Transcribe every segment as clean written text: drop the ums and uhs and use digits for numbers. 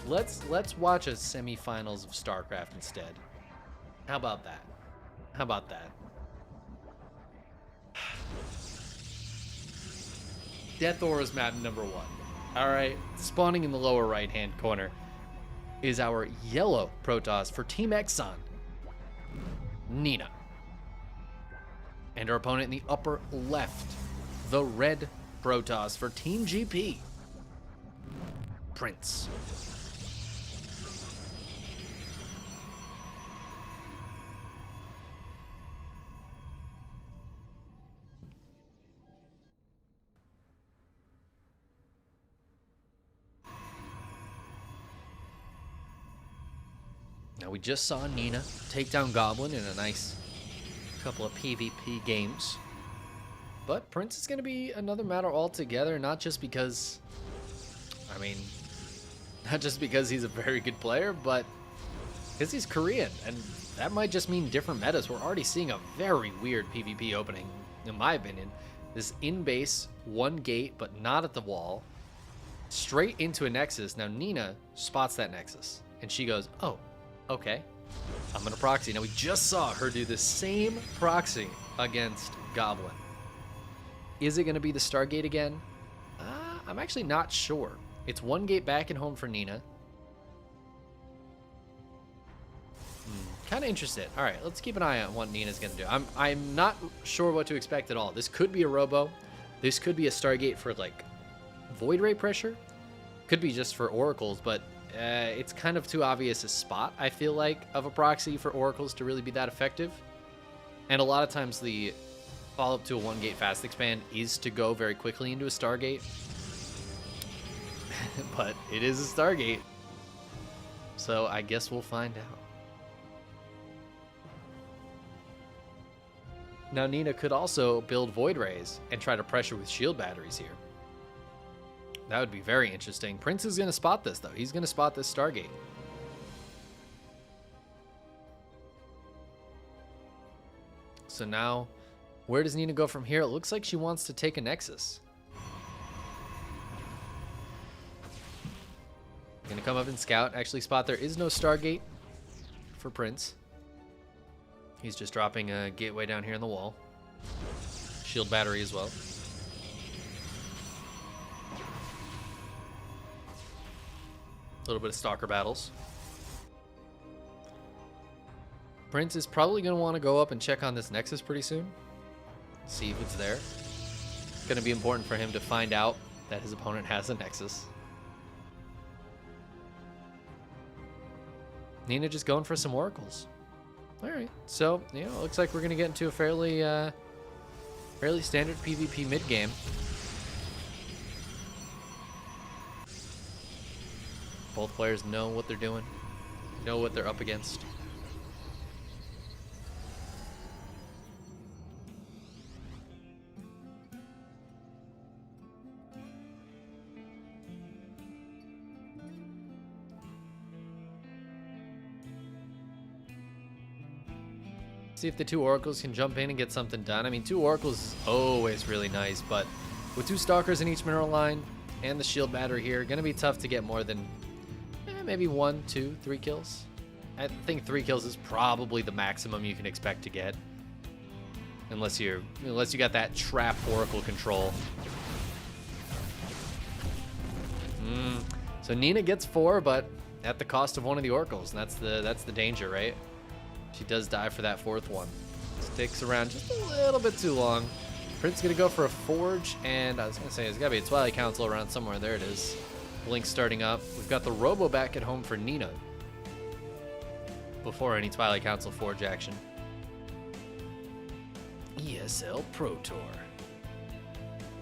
Let's watch a semifinals of StarCraft instead. How about that? How about that? Death Aura's map number 1. All right, spawning in the lower right-hand corner is our yellow Protoss for Team Exxon, Nina. And our opponent in the upper left, the red Protoss for Team GP, Prince. Now we just saw Nina take down Goblin in a nice couple of PvP games. But Prince is going to be another matter altogether, not just because, not just because he's a very good player, but because he's Korean, and that might just mean different metas. We're already seeing a very weird PvP opening, in my opinion. This in-base, one gate, but not at the wall, straight into a Nexus. Now Nina spots that Nexus, and she goes, oh, okay, I'm going to proxy. Now we just saw her do the same proxy against Goblin. Is it going to be the Stargate again? I'm actually not sure. It's one gate back and home for Nina. Kind of interested. All right, let's keep an eye on what Nina's going to do. I'm not sure what to expect at all. This could be a Robo. This could be a Stargate for, like, Void Ray pressure. Could be just for Oracles, but it's kind of too obvious a spot, I feel like, of a proxy for Oracles to really be that effective. And a lot of times the follow-up to a one-gate fast expand is to go very quickly into a Stargate. But it is a Stargate. So I guess we'll find out. Now Nina could also build Void Rays and try to pressure with shield batteries here. That would be very interesting. Prince is going to spot this, though. He's going to spot this Stargate. So now, where does Nina go from here? It looks like she wants to take a Nexus. Going to come up and scout. Actually spot there is no Stargate for Prince. He's just dropping a gateway down here in the wall. Shield battery as well. A little bit of stalker battles. Prince is probably going to want to go up and check on this Nexus pretty soon. See if it's there. It's going to be important for him to find out that his opponent has a Nexus. Nina just going for some Oracles. Alright, so, it looks like we're going to get into a fairly standard PvP mid-game. Both players know what they're doing, know what they're up against. See if the two Oracles can jump in and get something done. I mean, two Oracles is always really nice, but with two Stalkers in each mineral line and the shield battery here, going to be tough to get more than maybe 1, 2, 3 kills. I think 3 kills is probably the maximum you can expect to get, unless you got that trap Oracle control. So Nina gets 4, but at the cost of one of the Oracles, and that's the danger, right? She does die for that 4th one. Sticks around just a little bit too long. Prince gonna go for a Forge, and I was gonna say there's gotta be a Twilight Council around somewhere. There it is. Blink starting up. We've got the Robo back at home for Nina before any Twilight Council Forge action. ESL Pro Tour.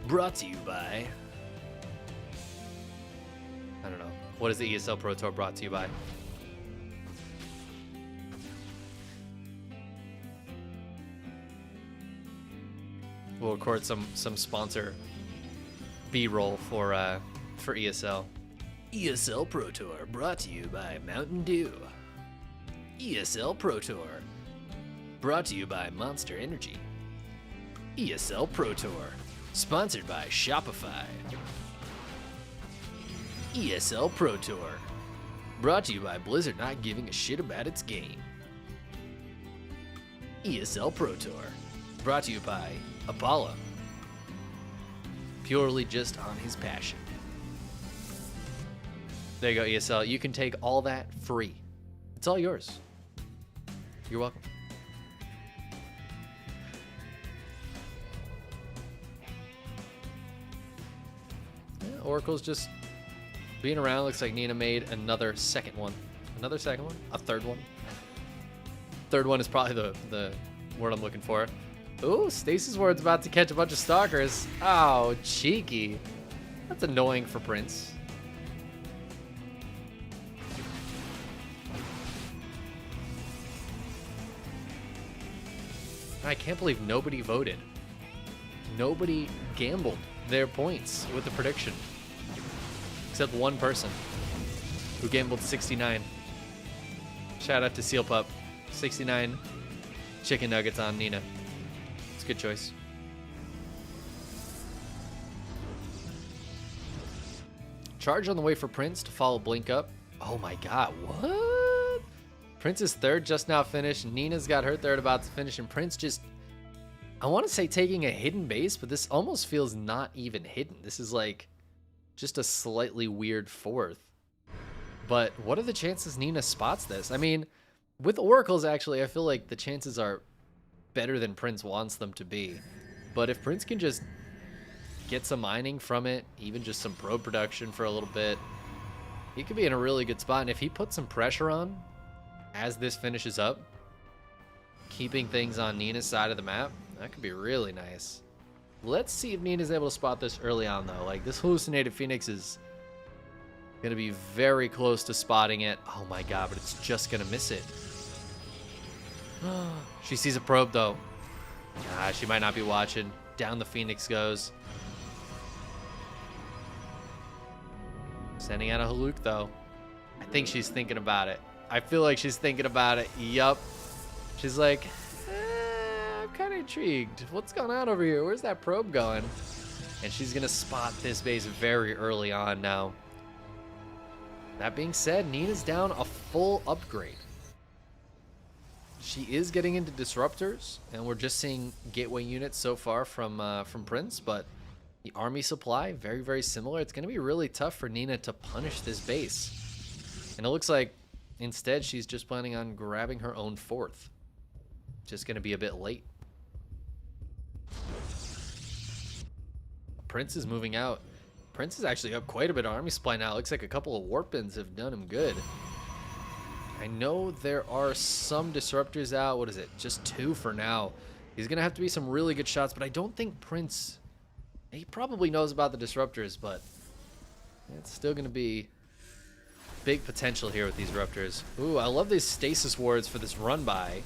Brought to you by... I don't know. What is the ESL Pro Tour brought to you by? We'll record some sponsor B-roll for ESL. ESL Pro Tour brought to you by Mountain Dew. ESL Pro Tour brought to you by Monster Energy. ESL Pro Tour sponsored by Shopify. ESL Pro Tour Brought to you by Blizzard not giving a shit about its game. ESL Pro Tour. Brought to you by Apollo. Purely just on his passion. There you go, ESL. You can take all that free. It's all yours. You're welcome. Yeah, Oracle's just being around. Looks like Nina made another second one. Another second one? A third one? Third one is probably the word I'm looking for. Ooh, Stasis Ward's about to catch a bunch of stalkers. Oh, cheeky. That's annoying for Prince. I can't believe nobody voted. Nobody gambled their points with the prediction. Except one person who gambled 69. Shout out to Seal Pup. 69 chicken nuggets on Nina. It's a good choice. Charge on the way for Prince to follow Blink up. Oh my god, what? Prince's third just now finished. Nina's got her third about to finish. And Prince just, I want to say taking a hidden base, but this almost feels not even hidden. This is like just a slightly weird fourth. But what are the chances Nina spots this? I mean, with Oracles, actually, I feel like the chances are better than Prince wants them to be. But if Prince can just get some mining from it, even just some probe production for a little bit, he could be in a really good spot. And if he puts some pressure on as this finishes up, keeping things on Nina's side of the map, that could be really nice. Let's see if Nina's able to spot this early on, though. Like, this hallucinated Phoenix is going to be very close to spotting it. Oh my god, but it's just going to miss it. She sees a probe, though. She might not be watching. Down the Phoenix goes. Sending out a Haluk, though. I think she's thinking about it. I feel like she's thinking about it. Yup. She's like, I'm kind of intrigued. What's going on over here? Where's that probe going? And she's going to spot this base very early on now. That being said, Nina's down a full upgrade. She is getting into disruptors, and we're just seeing gateway units so far from Prince, but the army supply, very, very similar. It's going to be really tough for Nina to punish this base. And it looks like instead she's just planning on grabbing her own fourth. Just going to be a bit late. Prince is moving out. Prince is actually up quite a bit of army supply now. Looks like a couple of warp bins have done him good. I know there are some disruptors out. What is it? Just 2 for now. He's going to have to be some really good shots, but I don't think Prince... He probably knows about the disruptors, but it's still going to be big potential here with these disruptors. Ooh, I love these stasis wards for this run by.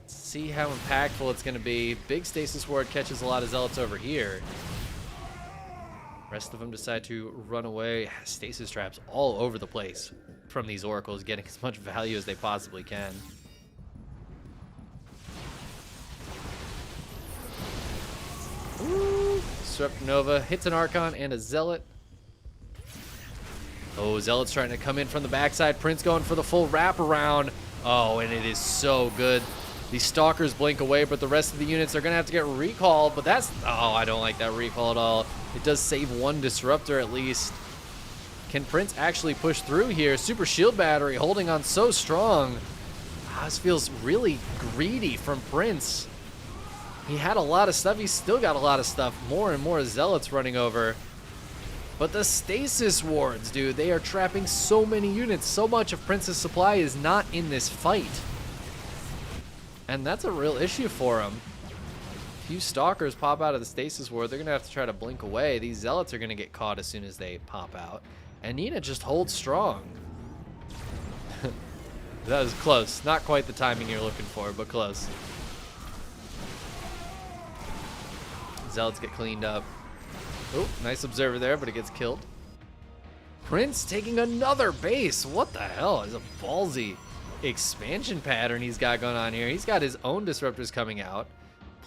Let's see how impactful it's going to be. Big stasis ward catches a lot of zealots over here. Rest of them decide to run away. Stasis traps all over the place from these oracles, getting as much value as they possibly can. Ooh, Disrupt Nova hits an Archon and a Zealot. Oh, Zealot's trying to come in from the backside. Prince going for the full wraparound. Oh, and it is so good. These Stalkers blink away, but the rest of the units are going to have to get recalled. But that's... Oh, I don't like that recall at all. It does save one Disruptor at least. Can Prince actually push through here? Super Shield Battery holding on so strong. This feels really greedy from Prince. He had a lot of stuff. He's still got a lot of stuff. More and more Zealots running over. But the Stasis Wards, dude, they are trapping so many units. So much of Prince's supply is not in this fight. And that's a real issue for him. A few Stalkers pop out of the Stasis Ward. They're going to have to try to blink away. These Zealots are going to get caught as soon as they pop out. And Nina just holds strong. That was close. Not quite the timing you're looking for, but close. Zealots get cleaned up. Oh, nice observer there, but it gets killed. Prince taking another base. What the hell? It's a ballsy expansion pattern he's got going on here. He's got his own disruptors coming out.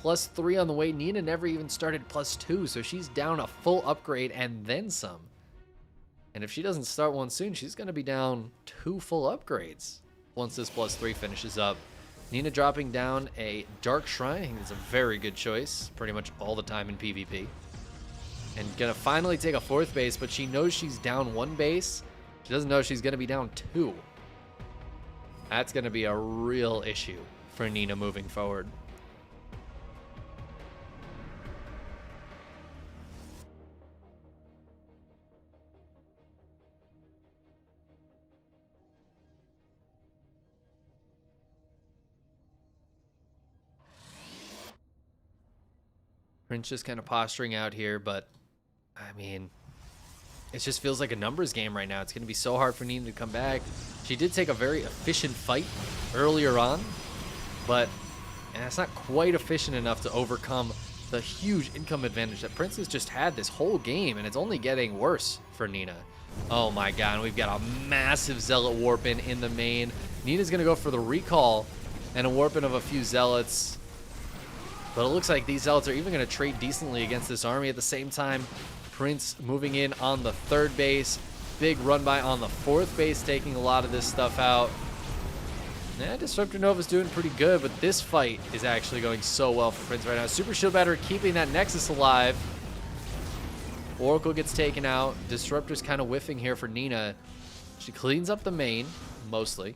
+3 on the way. Nina never even started +2, so she's down a full upgrade and then some. And if she doesn't start one soon, she's going to be down 2 full upgrades once this +3 finishes up. Nina dropping down a Dark Shrine. I think it's a very good choice pretty much all the time in PvP. And going to finally take a 4th base, but she knows she's down 1 base. She doesn't know she's going to be down 2. That's going to be a real issue for Nina moving forward. Prince just kind of posturing out here, but I mean, it just feels like a numbers game right now. It's going to be so hard for Nina to come back. She did take a very efficient fight earlier on, but it's not quite efficient enough to overcome the huge income advantage that Prince has just had this whole game, and it's only getting worse for Nina. Oh my god, and we've got a massive Zealot Warpin in the main. Nina's going to go for the recall and a Warpin of a few Zealots. But it looks like these Zealots are even going to trade decently against this army. At the same time, Prince moving in on the 3rd base. Big run by on the 4th base, taking a lot of this stuff out. Yeah, Disruptor Nova's doing pretty good, but this fight is actually going so well for Prince right now. Super Shield Battery keeping that Nexus alive. Oracle gets taken out. Disruptor's kind of whiffing here for Nina. She cleans up the main, mostly.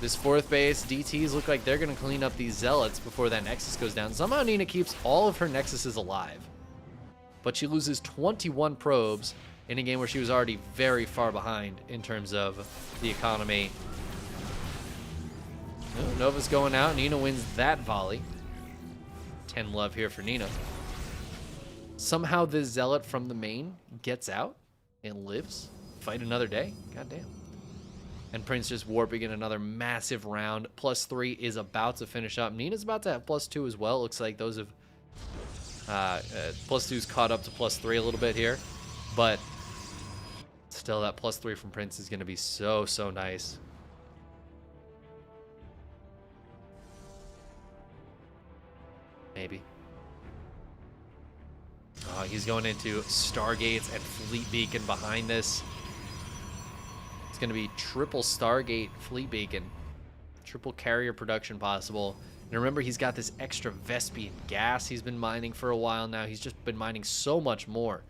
This 4th base, DTs look like they're going to clean up these Zealots before that Nexus goes down. Somehow Nina keeps all of her Nexuses alive. But she loses 21 probes in a game where she was already very far behind in terms of the economy. Oh, Nova's going out. Nina wins that volley. 10 love here for Nina. Somehow this Zealot from the main gets out and lives. Fight another day. God damn. And Prince just warping in another massive round. +3 is about to finish up. Nina's about to have +2 as well. Looks like those have +2's caught up to +3 a little bit here. But still, that +3 from Prince is going to be so, so nice. Maybe. Oh, he's going into Stargates and Fleet Beacon behind this. It's going to be triple Stargate Fleet Beacon. Triple carrier production possible. And remember, he's got this extra Vespian gas he's been mining for a while now. He's just been mining so much more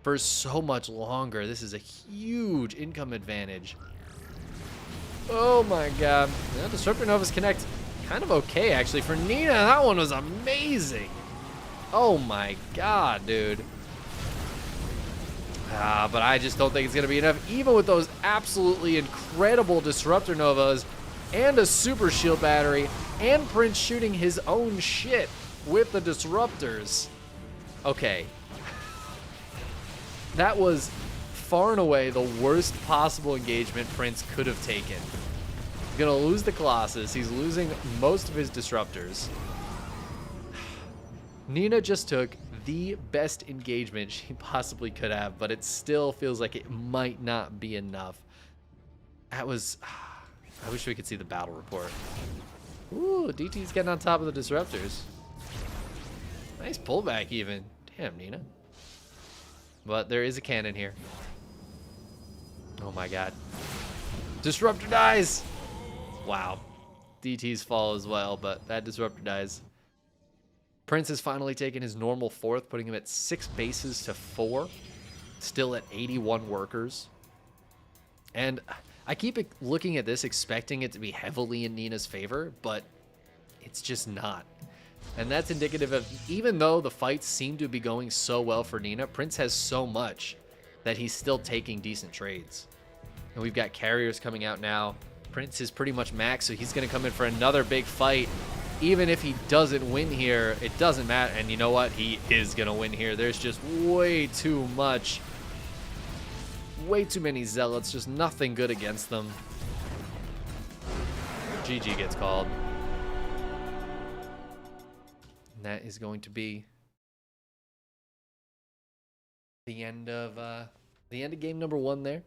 for so much longer. This is a huge income advantage. Oh my god. Yeah, Disruptor Nova's Connect kind of okay, actually. For Nina, that one was amazing. Oh my god, dude. But I just don't think it's going to be enough, even with those absolutely incredible Disruptor Novas and a Super Shield Battery and Prince shooting his own shit with the Disruptors. Okay. That was far and away the worst possible engagement Prince could have taken. He's going to lose the Colossus. He's losing most of his Disruptors. Nina just took the best engagement she possibly could have, but it still feels like it might not be enough. That was... I wish we could see the battle report. Ooh, DT's getting on top of the Disruptors. Nice pullback even. Damn, Nina. But there is a cannon here. Oh my god. Disruptor dies! Wow. DT's fall as well, but that Disruptor dies. Prince has finally taken his normal 4th, putting him at 6 bases to 4. Still at 81 workers. And I keep looking at this, expecting it to be heavily in Nina's favor, but it's just not. And that's indicative of, even though the fights seem to be going so well for Nina, Prince has so much that he's still taking decent trades. And we've got carriers coming out now. Prince is pretty much max, so he's going to come in for another big fight. Even if he doesn't win here, it doesn't matter. And you know what? He is going to win here. There's just way too much. Way too many Zealots. Just nothing good against them. GG gets called. And that is going to be the end of game number 1 there.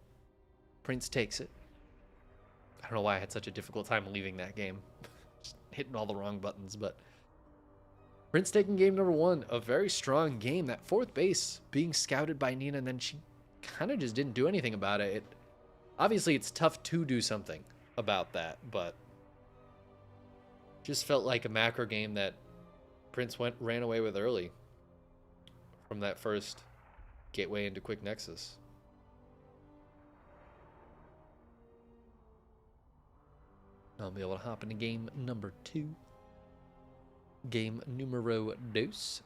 Prince takes it. I don't know why I had such a difficult time leaving that game. Just hitting all the wrong buttons, but Prince taking game number 1. A very strong game. That 4th base being scouted by Nina, and then she kind of just didn't do anything about it. Obviously, it's tough to do something about that, but just felt like a macro game that Prince ran away with early from that first gateway into Quick Nexus. I'll be able to hop into game number 2. Game numero dos.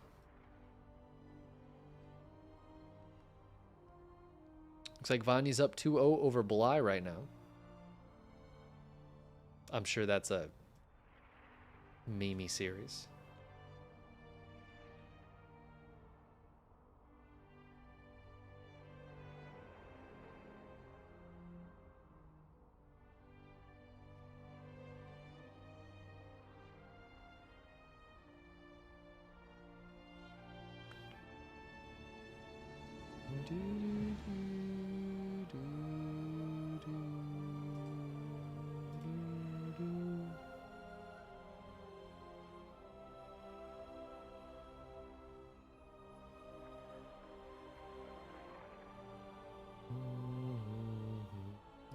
Looks like Vanya's up 2-0 over Bly right now. I'm sure that's a meme series.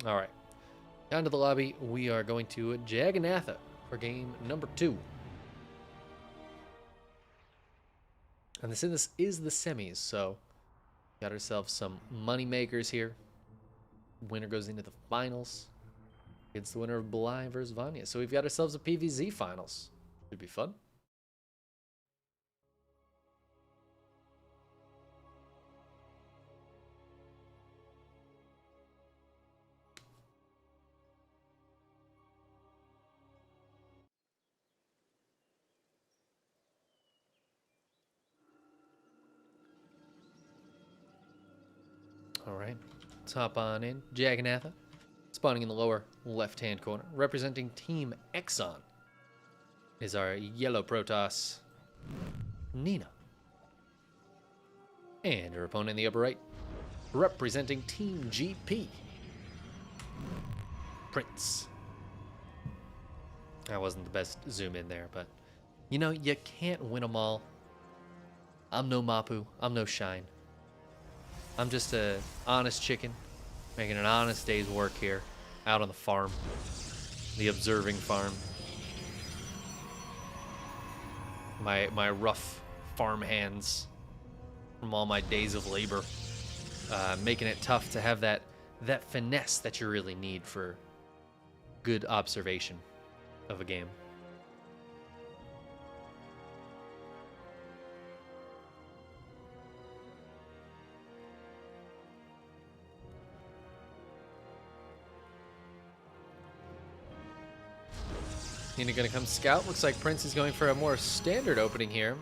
All right, down to the lobby. We are going to Jagannatha for game number 2. And this is the semis, so got ourselves some money makers here. Winner goes into the finals against the winner of Bly versus Vanya. So we've got ourselves a PVZ finals. Should be fun. All right, let's hop on in. Jagannatha, spawning in the lower left-hand corner. Representing Team Exxon is our yellow Protoss, Nina. And her opponent in the upper right, representing Team GP, Prince. That wasn't the best zoom in there, but you know, you can't win them all. I'm no Mapu, I'm no Shine. I'm just a honest chicken, making an honest day's work here, out on the farm, the observing farm. My rough farm hands from all my days of labor, making it tough to have that finesse that you really need for good observation of a game. Nina gonna come scout. Looks like Prince is going for a more standard opening here.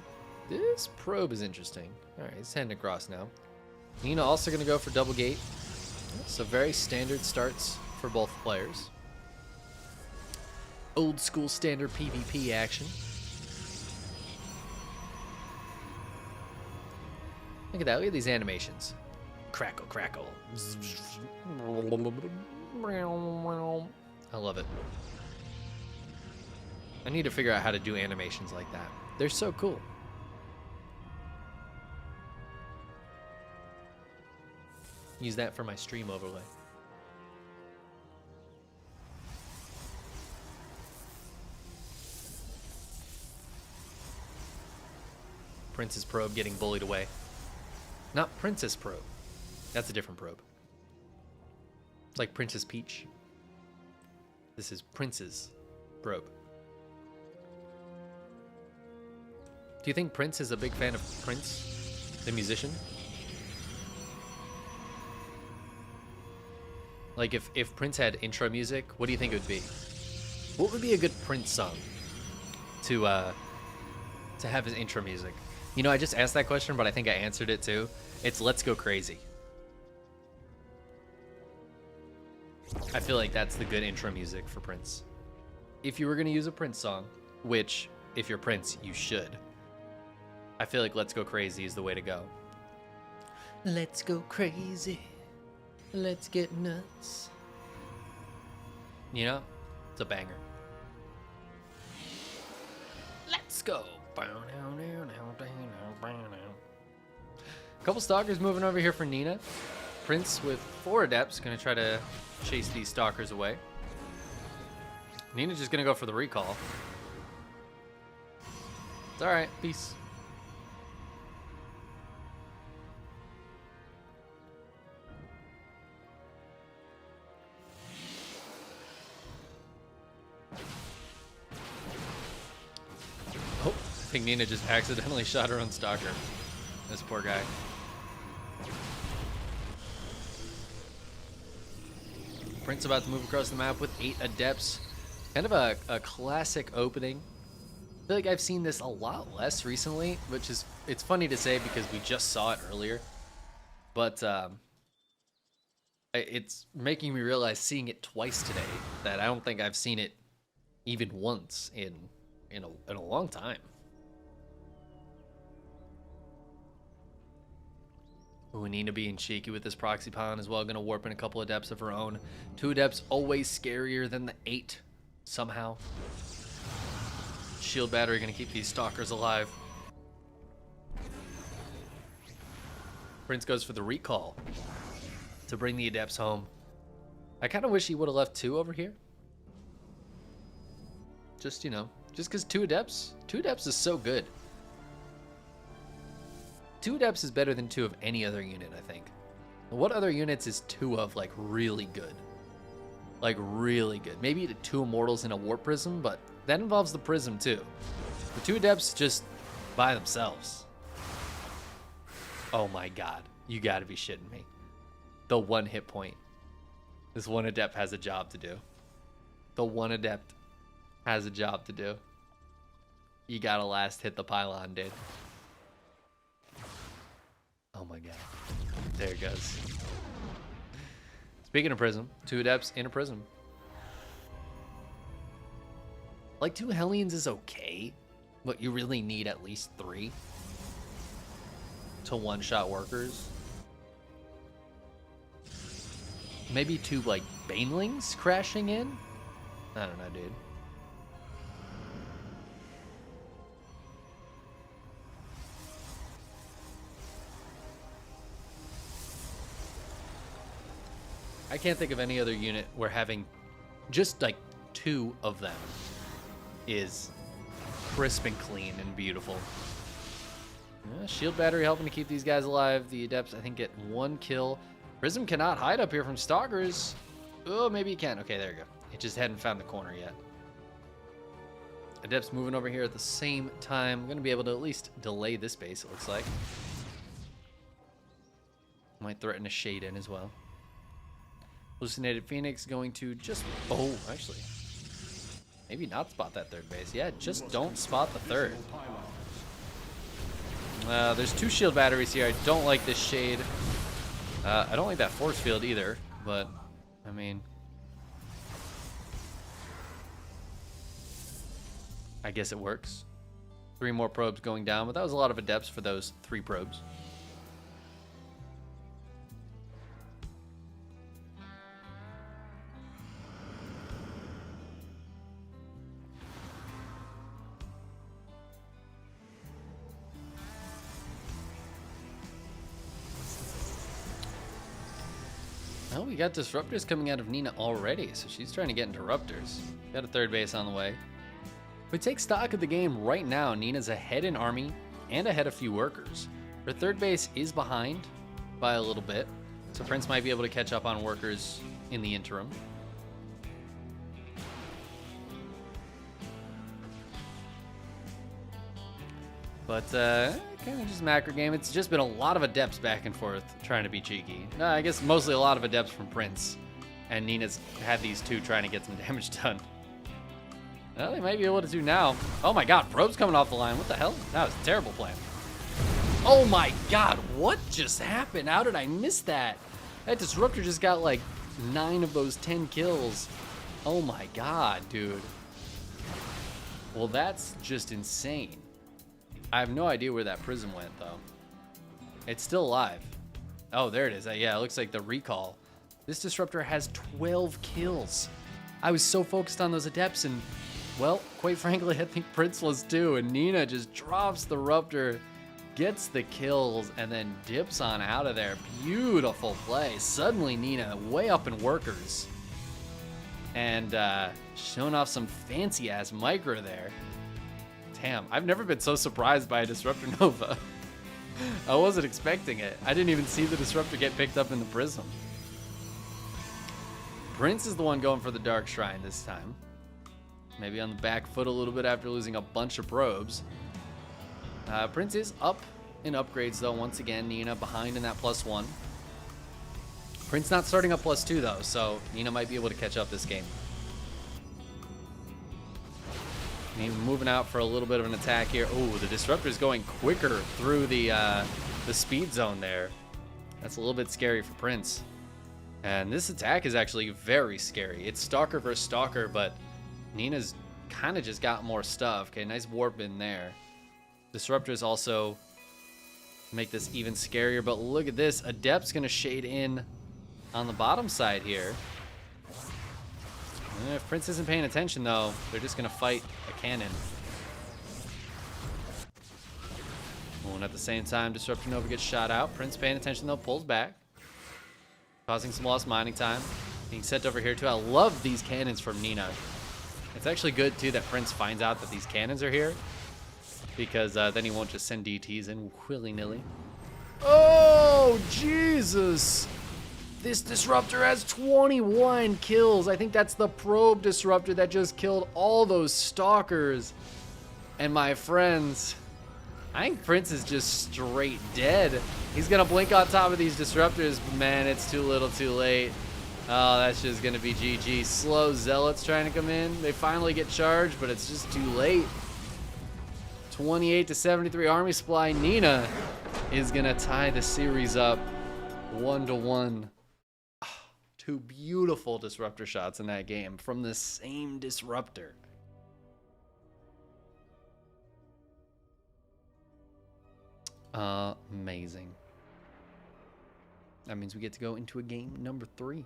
This probe is interesting. All right, he's heading across now. Nina also gonna go for double gate. So very standard starts for both players. Old school standard PvP action. Look at that, look at these animations. Crackle, crackle. I love it. I need to figure out how to do animations like that. They're so cool. Use that for my stream overlay. Princess Probe getting bullied away. Not Princess Probe. That's a different probe. It's like Princess Peach. This is Prince's Probe. Do you think Prince is a big fan of Prince, the musician? Like if Prince had intro music, what do you think it would be? What would be a good Prince song to have his intro music? You know, I just asked that question, but I think I answered it too. It's Let's Go Crazy. I feel like that's the good intro music for Prince. If you were going to use a Prince song, which if you're Prince, you should, I feel like Let's Go Crazy is the way to go. Let's go crazy. Let's get nuts. You know, it's a banger. Let's go. Couple stalkers moving over here for Nina. Prince with 4 Adepts going to try to chase these Stalkers away. Nina just going to go for the recall. It's alright. Peace. Oh, I think Nina just accidentally shot her own Stalker. This poor guy. Prince about to move across the map with 8 Adepts. Kind of a classic opening. I feel like I've seen this a lot less recently, which is, it's funny to say because we just saw it earlier. But it's making me realize seeing it twice today that I don't think I've seen it even once in a long time. Ooh, Nina being cheeky with this proxy pawn as well. Going to warp in a couple Adepts of her own. 2 Adepts always scarier than the 8 somehow. Shield battery going to keep these Stalkers alive. Prince goes for the recall to bring the Adepts home. I kind of wish he would have left 2 over here. Just, you know, just because 2 Adepts is so good. 2 Adepts is better than 2 of any other unit, I think. What other units is 2 of, like, really good? Like, really good. Maybe 2 Immortals and a Warp Prism, but that involves the Prism, too. The 2 Adepts just by themselves. Oh my god. You gotta be shitting me. The 1 hit point. This 1 Adept has a job to do. The 1 Adept has a job to do. You gotta last hit the pylon, dude. Oh my god. There it goes. Speaking of Prism, 2 Adepts in a Prism. Like, 2 Hellions is okay, but you really need at least 3 to one-shot workers. Maybe 2, like, Banelings crashing in? I don't know, dude. I can't think of any other unit where having just like 2 of them is crisp and clean and beautiful. Yeah, shield battery helping to keep these guys alive. The Adepts, I think, get 1 kill. Prism cannot hide up here from Stalkers. Oh, maybe he can. Okay, there you go. It just hadn't found the corner yet. Adepts moving over here at the same time. I'm going to be able to at least delay this base, it looks like. Might threaten a shade in as well. Hallucinated Phoenix going to just... Oh, actually. Maybe not spot that 3rd base. Yeah, just don't spot the 3rd. There's 2 shield batteries here. I don't like this shade. I don't like that force field either, but, I mean... I guess it works. 3 more probes going down, but that was a lot of Adepts for those 3 probes. Oh, we got Disruptors coming out of Nina already, so she's trying to get Interrupters. Got a 3rd base on the way. If we take stock of the game right now, Nina's ahead in Army and ahead a few workers. Her 3rd base is behind by a little bit, so Prince might be able to catch up on workers in the interim. But, kind of just macro game. It's just been a lot of Adepts back and forth trying to be cheeky. No, I guess mostly a lot of Adepts from Prince. And Nina's had these 2 trying to get some damage done. Well, they might be able to do now. Oh my god, probe's coming off the line. What the hell? That was a terrible plan. Oh my god, what just happened? How did I miss that? That Disruptor just got like 9 of those 10 kills. Oh my god, dude. Well, that's just insane. I have no idea where that Prism went, though. It's still alive. Oh, there it is. Yeah, it looks like the recall. This Disruptor has 12 kills. I was so focused on those Adepts, and, well, quite frankly, I think Prince was too, and Nina just drops the Ruptor gets the kills, and then dips on out of there. Beautiful play. Suddenly Nina way up in workers. And showing off some fancy-ass micro there. Damn, I've never been so surprised by a Disruptor Nova. I wasn't expecting it. I didn't even see the Disruptor get picked up in the Prism. Prince is the one going for the Dark Shrine this time. Maybe on the back foot a little bit after losing a bunch of probes. Prince is up in upgrades, though. Once again, Nina behind in that +1. Prince not starting up +2, though, so Nina might be able to catch up this game. Nina moving out for a little bit of an attack here. Ooh, the Disruptor's going quicker through the speed zone there. That's a little bit scary for Prince. And this attack is actually very scary. It's Stalker versus Stalker, but Nina's kind of just got more stuff. Okay, nice warp in there. Disruptors also make this even scarier, but look at this. Adept's going to shade in on the bottom side here. If Prince isn't paying attention, though, they're just going to fight a cannon. Oh, and at the same time, Disruptor Nova gets shot out. Prince paying attention, though, pulls back, causing some lost mining time. Being sent over here, too. I love these cannons from Nina. It's actually good, too, that Prince finds out that these cannons are here, because then he won't just send DTs in willy-nilly. Oh, Jesus! This Disruptor has 21 kills. I think that's the Probe Disruptor that just killed all those Stalkers. And my friends, I think Prince is just straight dead. He's going to blink on top of these Disruptors. Man, it's too little too late. Oh, that's just going to be GG. Slow Zealots trying to come in. They finally get charged, but it's just too late. 28-73 Army Supply. Nina is going to tie the series up 1-1. Two beautiful Disruptor shots in that game from the same Disruptor. Amazing. That means we get to go into a game number 3.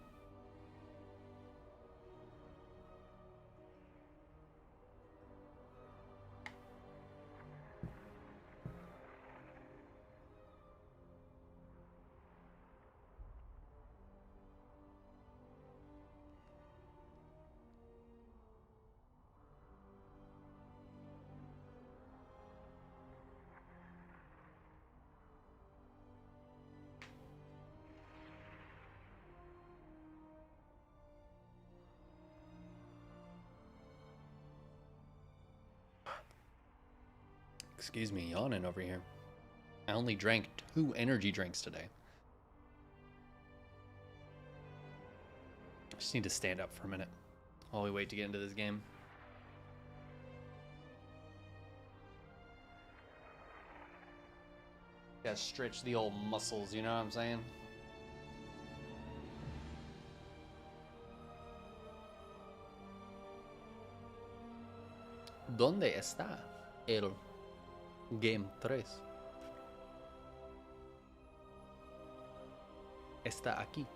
Excuse me, yawning over here. I only drank 2 energy drinks today. I just need to stand up for a minute while we wait to get into this game. Gotta stretch the old muscles, you know what I'm saying? ¿Dónde está el Game 3? Está aquí.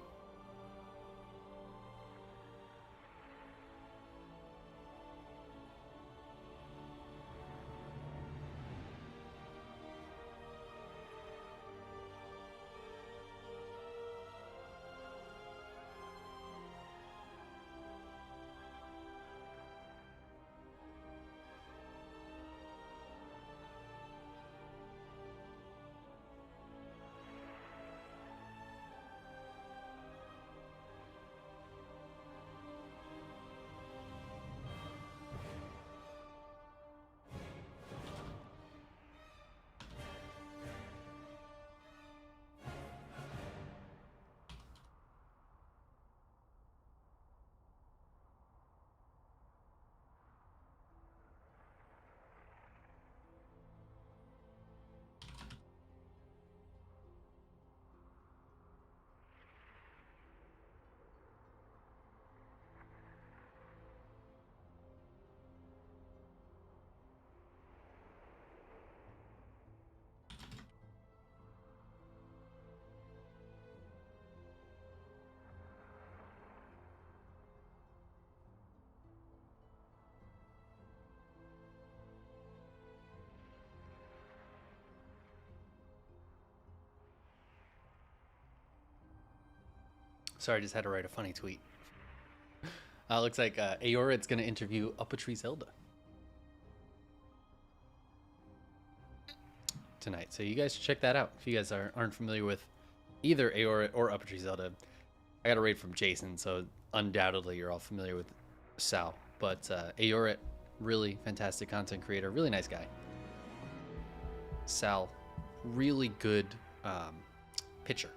Sorry, I just had to write a funny tweet. Looks like Aorit's going to interview Uppatry Zelda tonight. So you guys should check that out. If you guys aren't familiar with either Aorit or Uppatry Zelda, I got a raid from Jason, so undoubtedly you're all familiar with Sal. But Aorit, really fantastic content creator, really nice guy. Sal, really good pitcher.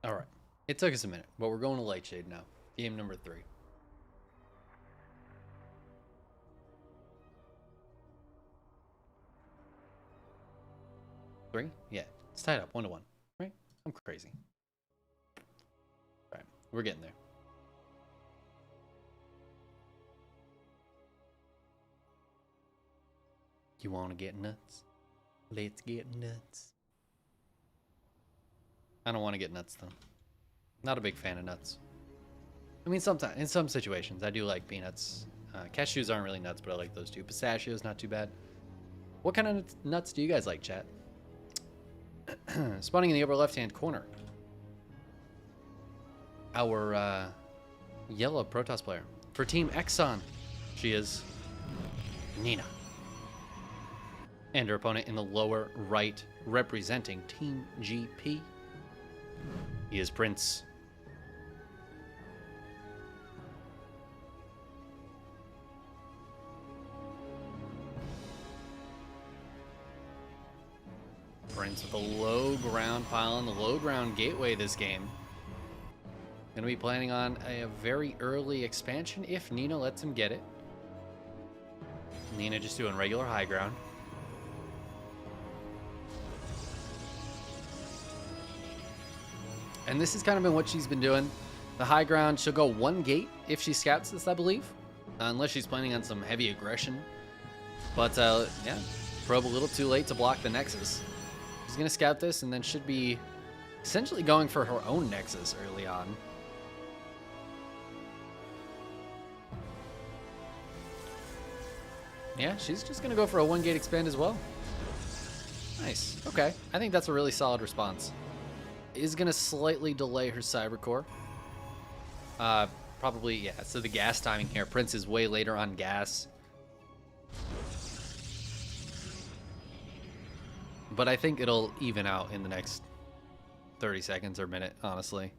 All right. It took us a minute, but we're going to Lightshade now. Game number 3. Three? Yeah. It's tied up 1-1. Right? I'm crazy. All right. We're getting there. You want to get nuts? Let's get nuts. I don't want to get nuts, though. Not a big fan of nuts. I mean, sometimes, in some situations, I do like peanuts. Cashews aren't really nuts, but I like those too. Pistachios, not too bad. What kind of nuts do you guys like, chat? Spawning in the upper left-hand corner. Our yellow Protoss player. For Team Exxon, she is Nina. And her opponent in the lower right, representing Team GP. He is Prince. Prince with a low ground pylon, the low ground gateway this game. Gonna be planning on a very early expansion if Nina lets him get it. Nina just doing regular high ground. And this has kind of been what she's been doing. The high ground, she'll go one gate if she scouts this, I believe. Unless she's planning on some heavy aggression. But, yeah, probe a little too late to block the Nexus. She's going to scout this and then should be essentially going for her own Nexus early on. Yeah, she's just going to go for a one gate expand as well. Nice. Okay. I think that's a really solid response. Is going to slightly delay her Cybercore. Probably, yeah. So the gas timing here. Prince is way later on gas. But I think it'll even out in the next 30 seconds or minute, honestly.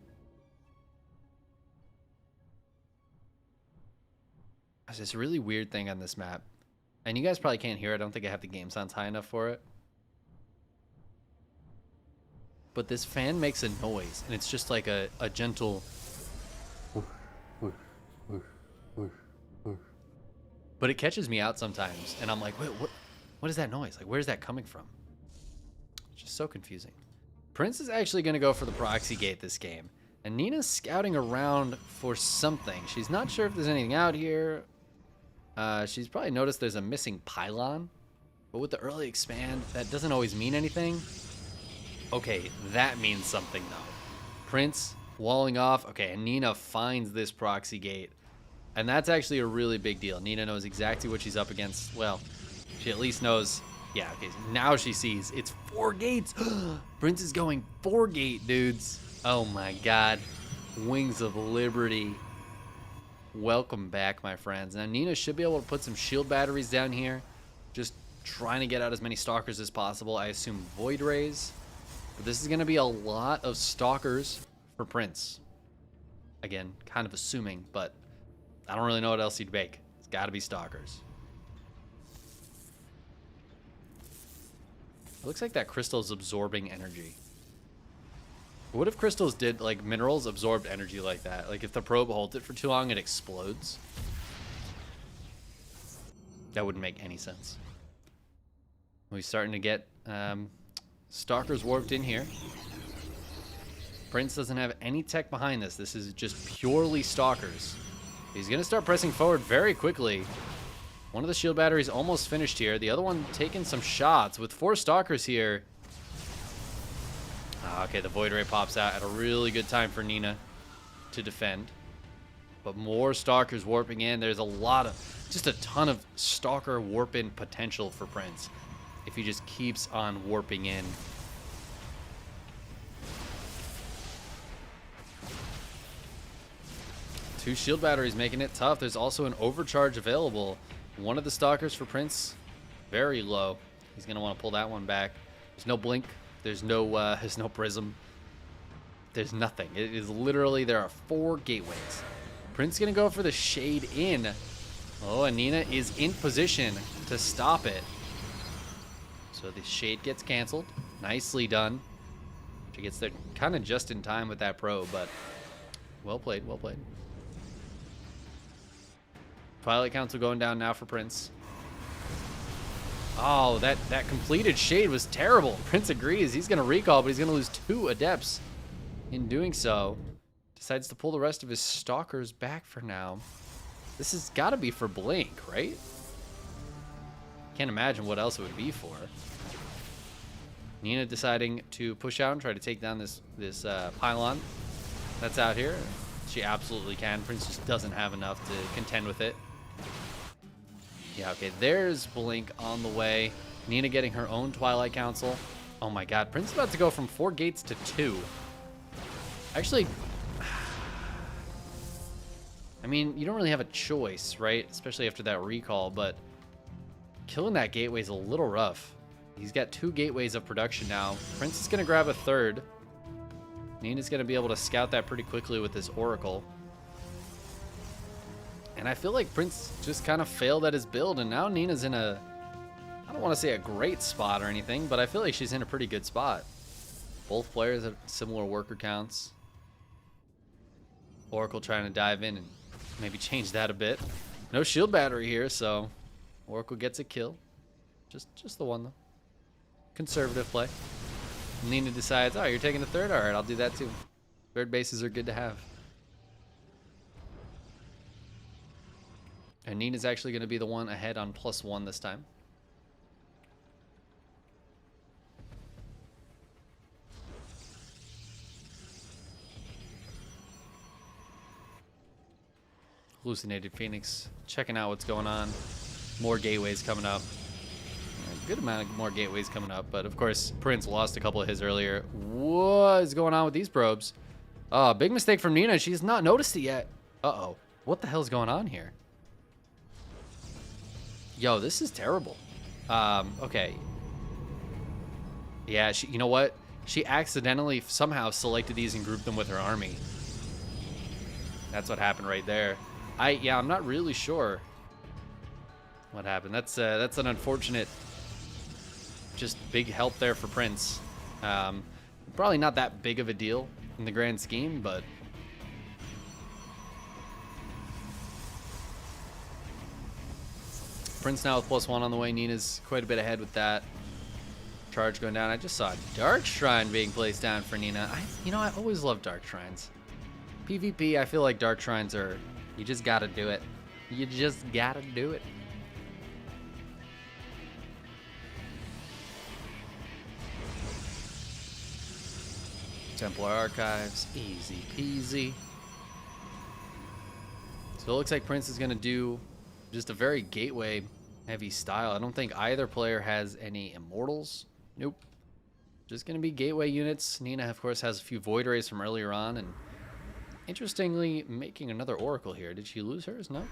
There's this really weird thing on this map. And you guys probably can't hear it. I don't think I have the game sounds high enough for it. But this fan makes a noise, and it's just like a gentle... But it catches me out sometimes, and I'm like, wait, what is that noise? Like, where's that coming from? It's just so confusing. Prince is actually going to go for the proxy gate this game, and Nina's scouting around for something. She's not sure if there's anything out here. She's probably noticed there's a missing pylon, but with the early expand, that doesn't always mean anything. Okay, that means something, though. Prince walling off. Okay, and Nina finds this proxy gate. And that's actually a really big deal. Nina knows exactly what she's up against. Well, she at least knows. Yeah, okay, so now she sees it's 4 gates. Prince is going 4 gate, dudes. Oh, my God. Wings of Liberty. Welcome back, my friends. Now, Nina should be able to put some shield batteries down here. Just trying to get out as many stalkers as possible. I assume Void Rays. But this is going to be a lot of stalkers for Prince. Again, kind of assuming, but I don't really know what else he'd bake. It's got to be stalkers. It looks like that crystal is absorbing energy. What if crystals did, like, minerals absorbed energy like that? Like, if the probe holds it for too long, it explodes? That wouldn't make any sense. We're starting to get stalkers warped in here. Prince doesn't have any tech behind this. This is just purely stalkers. He's going to start pressing forward very quickly. One of the shield batteries almost finished here. The other one taking some shots. With 4 stalkers here, Okay, the Void Ray pops out at a really good time for Nina to defend. But more Stalkers warping in. There's just a ton of Stalker warp-in potential for Prince if he just keeps on warping in. Two shield batteries making it tough. There's also an overcharge available. One of the Stalkers for Prince, very low. He's going to want to pull that one back. There's no blink. There's no prism. There's nothing. It is literally, there are 4 gateways. Prince going to go for the shade in. Oh, and Nina is in position to stop it. So the shade gets canceled. Nicely done. She gets there kind of just in time with that probe, but well played, well played. Twilight Council going down now for Prince. Oh, that completed shade was terrible. Prince agrees. He's going to recall, but he's going to lose 2 adepts. In doing so, decides to pull the rest of his Stalkers back for now. This has got to be for Blink, right? Can't imagine what else it would be for. Nina deciding to push out and try to take down this pylon that's out here. She absolutely can. Prince just doesn't have enough to contend with it. Yeah, okay, there's Blink on the way. Nina getting her own Twilight Council. Oh my god, Prince is about to go from 4 gates to 2. Actually, I mean, you don't really have a choice, right? Especially after that recall, but killing that gateway is a little rough. He's got 2 gateways of production now. Prince is going to grab a 3rd. Nina's going to be able to scout that pretty quickly with this Oracle. And I feel like Prince just kind of failed at his build, and now Nina's in a, I don't want to say a great spot or anything, but I feel like she's in a pretty good spot. Both players have similar worker counts. Oracle trying to dive in and maybe change that a bit. No shield battery here, so Oracle gets a kill. Just the one, though. Conservative play. Nina decides, oh, you're taking a 3rd? All right, I'll do that too. 3rd bases are good to have. And Nina's actually going to be the one ahead on +1 this time. Hallucinated Phoenix checking out what's going on. More gateways coming up. A good amount of more gateways coming up, but of course Prince lost a couple of his earlier. What is going on with these probes? Oh, big mistake from Nina. She's not noticed it yet. Uh-oh. What the hell's going on here? Yo, this is terrible. Okay. Yeah, you know what? She accidentally somehow selected these and grouped them with her army. That's what happened right there. I'm not really sure what happened. That's an unfortunate, just big help there for Prince. Probably not that big of a deal in the grand scheme, but Prince now with +1 on the way. Nina's quite a bit ahead with that. Charge going down. I just saw a Dark Shrine being placed down for Nina. I always love Dark Shrines. PvP, I feel like Dark Shrines are, you just gotta do it. You just gotta do it. Templar Archives, easy peasy. So it looks like Prince is gonna do just a very gateway heavy style. I don't think either player has any Immortals. Nope. Just gonna be gateway units. Nina, of course, has a few Void Rays from earlier on, and interestingly, making another Oracle here. Did she lose hers? No.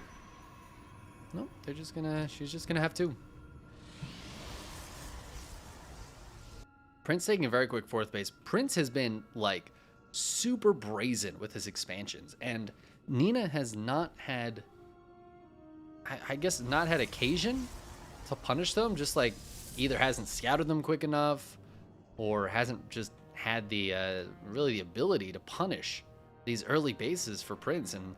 Nope. She's just gonna have 2. Prince taking a very quick 4th base. Prince has been like super brazen with his expansions, and Nina has not had, I guess, not had occasion to punish them. Just like either hasn't scouted them quick enough, or hasn't just had the really the ability to punish these early bases for Prince, and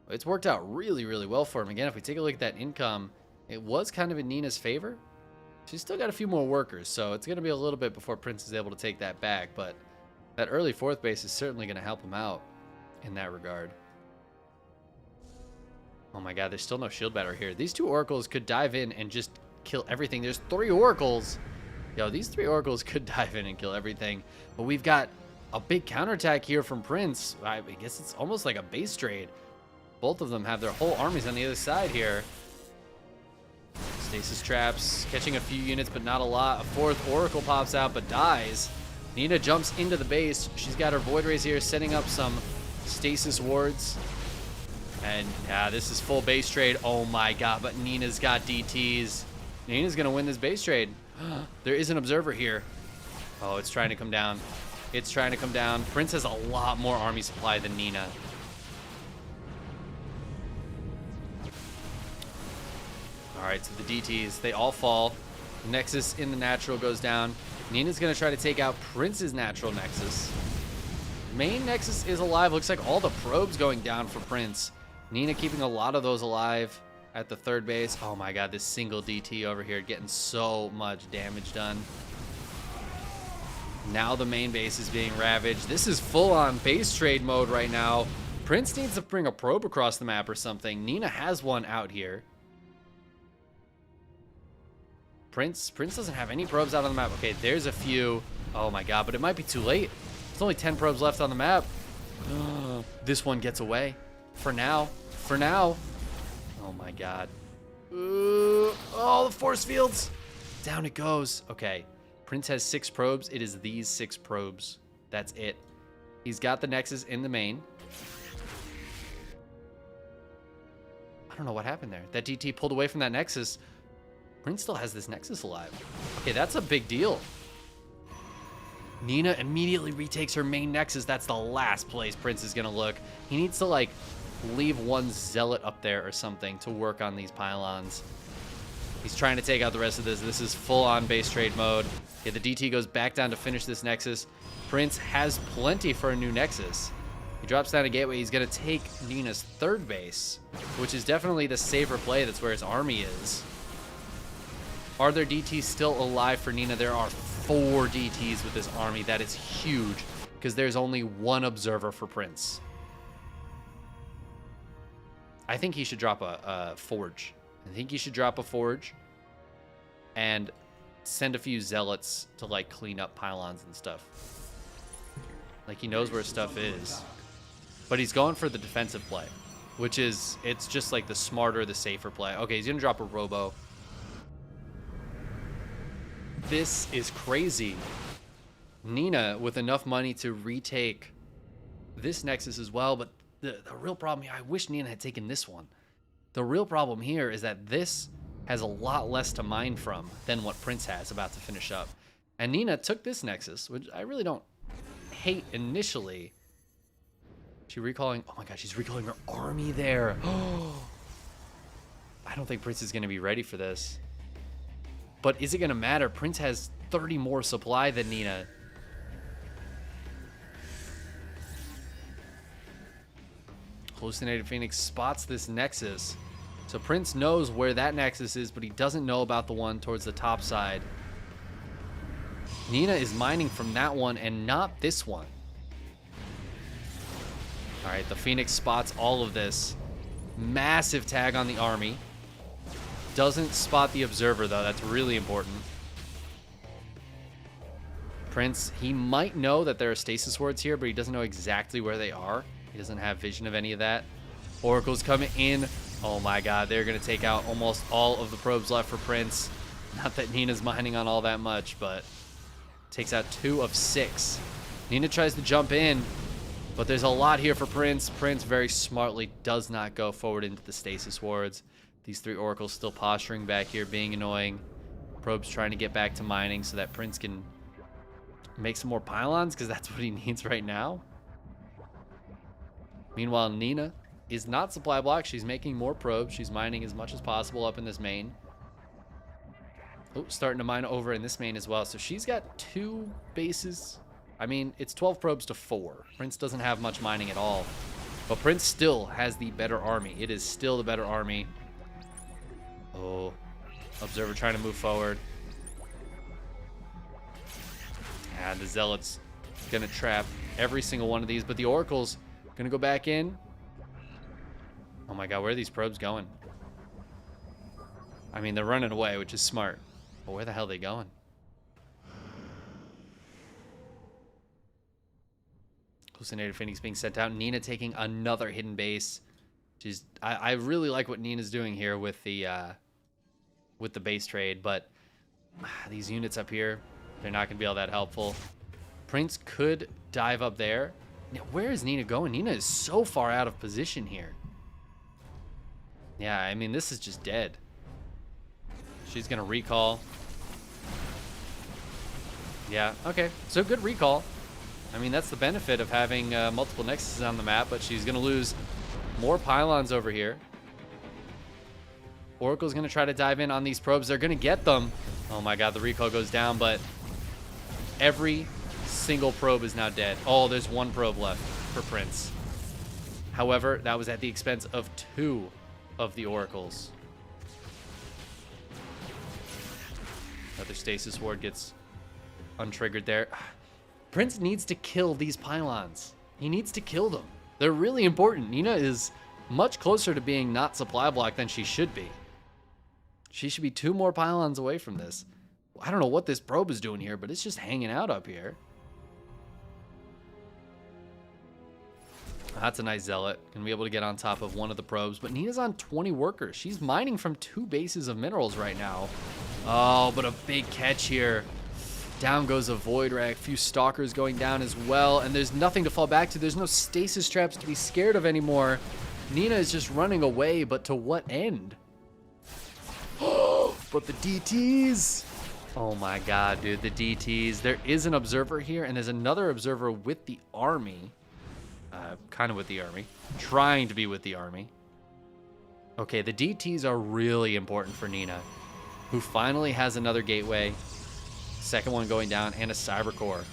it's worked out really, really well for him. Again, if we take a look at that income, it was kind of in Nina's favor. She's still got a few more workers, so it's going to be a little bit before Prince is able to take that back, but that early 4th base is certainly going to help him out in that regard. Oh my god, there's still no shield battery here. These 2 Oracles could dive in and just kill everything. There's 3 Oracles. Yo, these 3 oracles could dive in and kill everything. But we've got a big counterattack here from Prince. I guess it's almost like a base trade. Both of them have their whole armies on the other side here. Stasis traps, catching a few units, but not a lot. A 4th oracle pops out, but dies. Nina jumps into the base. She's got her Void Rays here, setting up some stasis wards. And yeah, this is full base trade. Oh my god, but Nina's got DTs. Nina's gonna win this base trade. There is an observer here. Oh, it's trying to come down. It's trying to come down. Prince has a lot more army supply than Nina. All right, so the DTs, they all fall. Nexus in the natural goes down. Nina's going to try to take out Prince's natural Nexus. Main Nexus is alive. Looks like all the probes going down for Prince. Nina keeping a lot of those alive at the 3rd base. Oh my god, this single DT over here getting so much damage done. Now the main base is being ravaged. This is full-on base trade mode right now. Prince needs to bring a probe across the map or something. Nina has one out here. Prince doesn't have any probes out on the map. Okay, there's a few. Oh my god, but it might be too late. There's only 10 probes left on the map. This one gets away. For now. For now. Oh my god. Oh, the force fields. Down it goes. Okay. Prince has 6 probes. It is these 6 probes. That's it. He's got the Nexus in the main. I don't know what happened there. That DT pulled away from that Nexus. Prince still has this Nexus alive. Okay, that's a big deal. Nina immediately retakes her main Nexus. That's the last place Prince is going to look. He needs to, like, leave one Zealot up there or something to work on these pylons. He's trying to take out the rest of this. This is full-on base trade mode. Yeah, the DT goes back down to finish this Nexus. Prince has plenty for a new Nexus. He drops down a gateway. He's going to take Nina's 3rd base, which is definitely the safer play. That's where his army is. Are there DTs still alive for Nina? There are 4 DTs with this army. That is huge because there's only 1 observer for Prince. I think he should drop a forge. I think he should drop a forge and send a few zealots to, like, clean up pylons and stuff. Like, he knows where stuff is. But he's going for the defensive play, which is, it's just like the smarter, the safer play. Okay, he's going to drop a robo. This is crazy. Nina with enough money to retake this Nexus as well, but the real problem here, I wish Nina had taken this one. The real problem here is that this has a lot less to mine from than what Prince has about to finish up. And Nina took this Nexus, which I really don't hate initially. She recalling, oh my god, she's recalling her army there. I don't think Prince is going to be ready for this. But is it going to matter? Prince has 30 more supply than Nina. Hallucinated Phoenix spots this Nexus. So Prince knows where that Nexus is, but he doesn't know about the one towards the top side. Nina is mining from that one and not this one. All right, the Phoenix spots all of this. Massive tag on the army. Doesn't spot the observer, though. That's really important. Prince, he might know that there are stasis wards here, but he doesn't know exactly where they are. He doesn't have vision of any of that. Oracle's coming in. Oh my god, they're going to take out almost all of the probes left for Prince. Not that Nina's mining on all that much, but takes out 2 of 6. Nina tries to jump in, but there's a lot here for Prince. Prince very smartly does not go forward into the stasis wards. These 3 oracles still posturing back here, being annoying. Probe's trying to get back to mining so that Prince can make some more pylons, because that's what he needs right now. Meanwhile, Nina is not supply blocked. She's making more probes. She's mining as much as possible up in this main. Oh, starting to mine over in this main as well. So she's got 2 bases. I mean, it's 12 probes to 4. Prince doesn't have much mining at all. But Prince still has the better army. It is still the better army. Oh, Observer trying to move forward. And the Zealot's going to trap every single one of these. But the Oracle's going to go back in. Oh my god, where are these probes going? I mean, they're running away, which is smart. But where the hell are they going? Hallucinated Phoenix being sent out. Nina taking another hidden base. I really like what Nina's doing here with the base trade, but these units up here, they're not going to be all that helpful. Prince could dive up there. Now, where is Nina going? Nina is so far out of position here. Yeah, I mean, this is just dead. She's going to recall. Yeah, okay. So good recall. I mean, that's the benefit of having multiple nexuses on the map, but she's going to lose more pylons over here. Oracle's going to try to dive in on these probes. They're going to get them. Oh my god, the recall goes down, but every single probe is now dead. Oh, there's one probe left for Prince. However, that was at the expense of 2 of the Oracles. Another Stasis Ward gets untriggered there. Prince needs to kill these pylons. He needs to kill them. They're really important. Nina is much closer to being not supply blocked than she should be. She should be 2 more pylons away from this. I don't know what this probe is doing here, but it's just hanging out up here. That's a nice Zealot. Gonna be able to get on top of one of the probes, but Nina's on 20 workers. She's mining from 2 bases of minerals right now. Oh, but a big catch here. Down goes a Void Ray. A few Stalkers going down as well, and there's nothing to fall back to. There's no stasis traps to be scared of anymore. Nina is just running away, but to what end? But the DTs. Oh my god, dude, the DTs. There is an observer here, and there's another observer with the army. Kind of with the army. Trying to be with the army. Okay, the DTs are really important for Nina, who finally has another gateway. Second one going down, and a Cyber Core.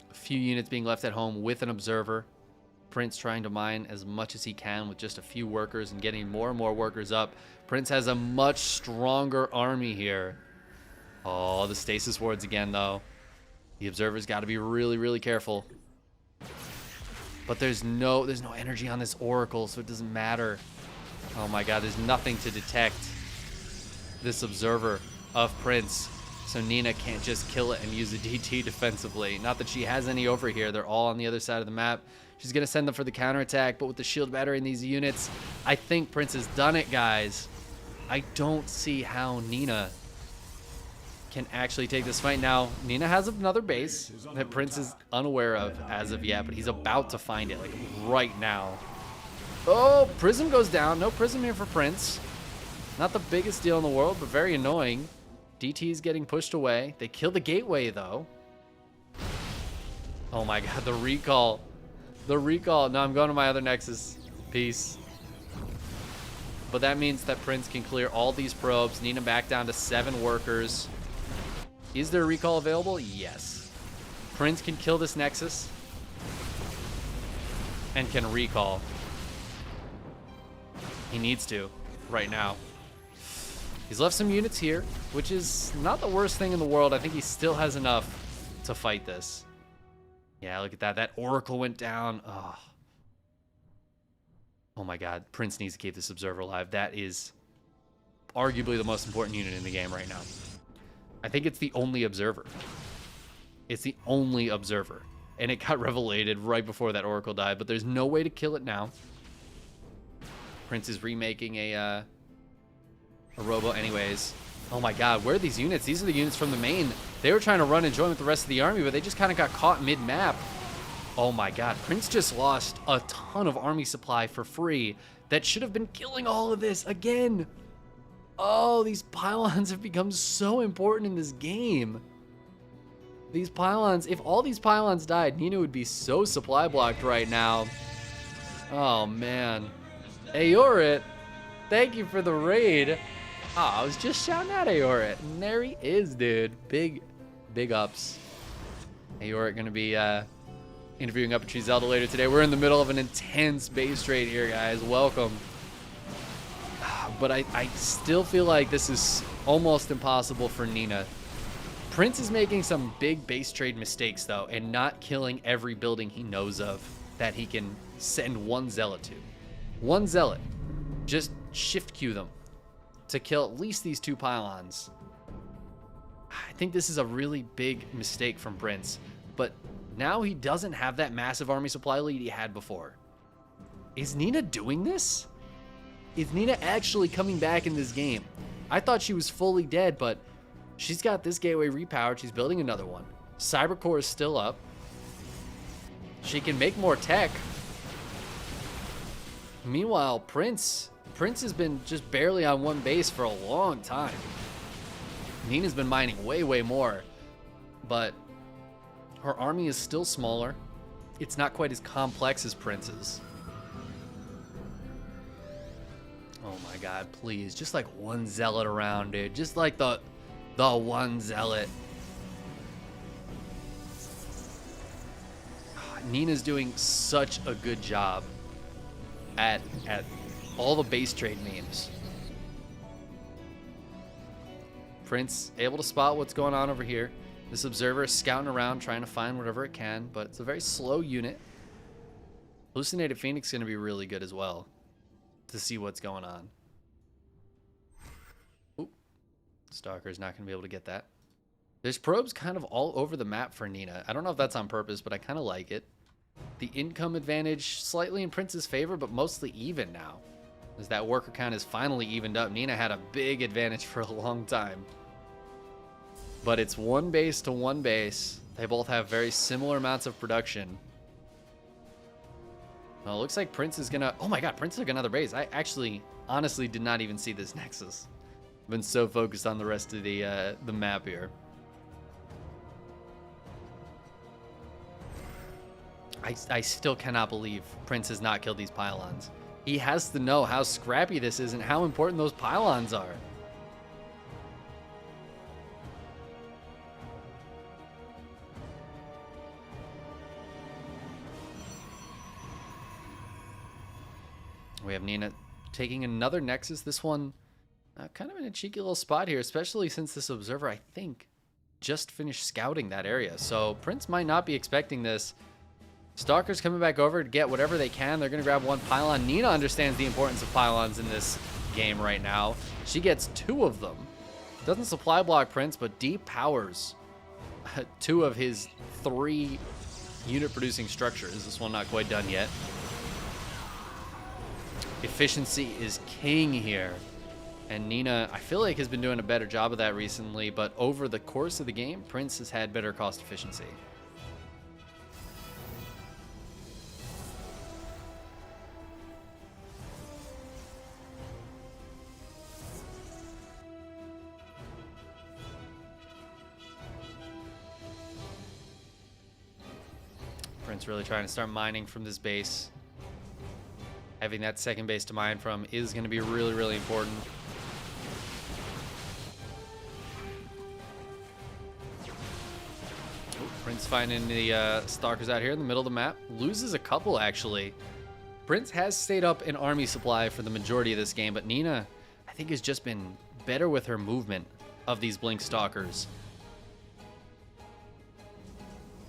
A few units being left at home with an observer. Prince trying to mine as much as he can with just a few workers and getting more and more workers up. Prince has a much stronger army here. Oh, the Stasis Wards again, though. The observer's got to be really, really careful. But there's no energy on this Oracle, so it doesn't matter. Oh my god, there's nothing to detect this observer of Prince. So Nina can't just kill it and use a DT defensively. Not that she has any over here. They're all on the other side of the map. She's going to send them for the counterattack, but with the shield battery in these units, I think Prince has done it, guys. I don't see how Nina can actually take this fight. Now, Nina has another base that Prince is unaware of as of yet, but he's about to find it, like, right now. Oh, Prism goes down. No Prism here for Prince. Not the biggest deal in the world, but very annoying. DT is getting pushed away. They kill the gateway, though. Oh my god, the recall. The recall. No, I'm going to my other Nexus. Peace. But that means that Prince can clear all these probes. Nina back down to 7 workers. Is there a recall available? Yes. Prince can kill this Nexus. And can recall. He needs to right now. He's left some units here, which is not the worst thing in the world. I think he still has enough to fight this. Yeah, look at that. That Oracle went down. Oh my god. Prince needs to keep this observer alive. That is arguably the most important unit in the game right now. I think it's the only observer. It's the only observer. And it got revelated right before that Oracle died, but there's no way to kill it now. Prince is remaking a robo anyways. Oh my god, where are these units? These are the units from the main. They were trying to run and join with the rest of the army, but they just kind of got caught mid-map. Oh my god, Prince just lost a ton of army supply for free that should have been killing all of this again. Oh, these pylons have become so important in this game. These pylons, if all these pylons died, Nina would be so supply blocked right now. Oh man. Ayorit, thank you for the raid. Oh, I was just shouting at Ayorit, and there he is, dude. Big ups. Ayorit gonna be interviewing Up a Tree Zelda later today. We're in the middle of an intense base trade here, guys. Welcome. But I still feel like this is almost impossible for Nina. Prince is making some big base trade mistakes, though, and not killing every building he knows of that he can send one Zealot to. One Zealot. Just shift queue them to kill at least these 2 pylons. I think this is a really big mistake from Prince, but now he doesn't have that massive army supply lead he had before. Is Nina doing this? Is Nina actually coming back in this game? I thought she was fully dead, but she's got this gateway repowered. She's building another one. Cybercore is still up. She can make more tech. Meanwhile, Prince has been just barely on one base for a long time. Nina's been mining way, way more, but her army is still smaller. It's not quite as complex as Prince's. Oh my God, please. Just like one zealot around, dude. Just like the one zealot. Nina's doing such a good job at all the base trade memes. Prince able to spot what's going on over here. This observer is scouting around trying to find whatever it can, but it's a very slow unit. Hallucinated Phoenix is going to be really good as well to see what's going on. Oop. Stalker's not going to be able to get that. There's probes kind of all over the map for Nina. I don't know if that's on purpose, but I kind of like it. The income advantage slightly in Prince's favor, but mostly even now, as that worker count is finally evened up. Nina had a big advantage for a long time. But it's one base to one base. They both have very similar amounts of production. Well, it looks like Prince is gonna... Oh my God, Prince took another base. I actually, honestly did not even see this Nexus. I've been so focused on the rest of the map here. I still cannot believe Prince has not killed these pylons. He has to know how scrappy this is and how important those pylons are. We have Nina taking another Nexus. This one kind of in a cheeky little spot here, especially since this observer, I think, just finished scouting that area. So Prince might not be expecting this. Stalker's coming back over to get whatever they can. They're going to grab one pylon. Nina understands the importance of pylons in this game right now. She gets 2 of them. Doesn't supply block Prince, but depowers 2 of his 3 unit-producing structures. This one not quite done yet. Efficiency is king here. And Nina, I feel like, has been doing a better job of that recently, but over the course of the game, Prince has had better cost efficiency. Prince really trying to start mining from this base. Having that second base to mine from is going to be really, really important. Oh, Prince finding the Stalkers out here in the middle of the map. Loses a couple, actually. Prince has stayed up in army supply for the majority of this game, but Nina, I think, has just been better with her movement of these Blink Stalkers.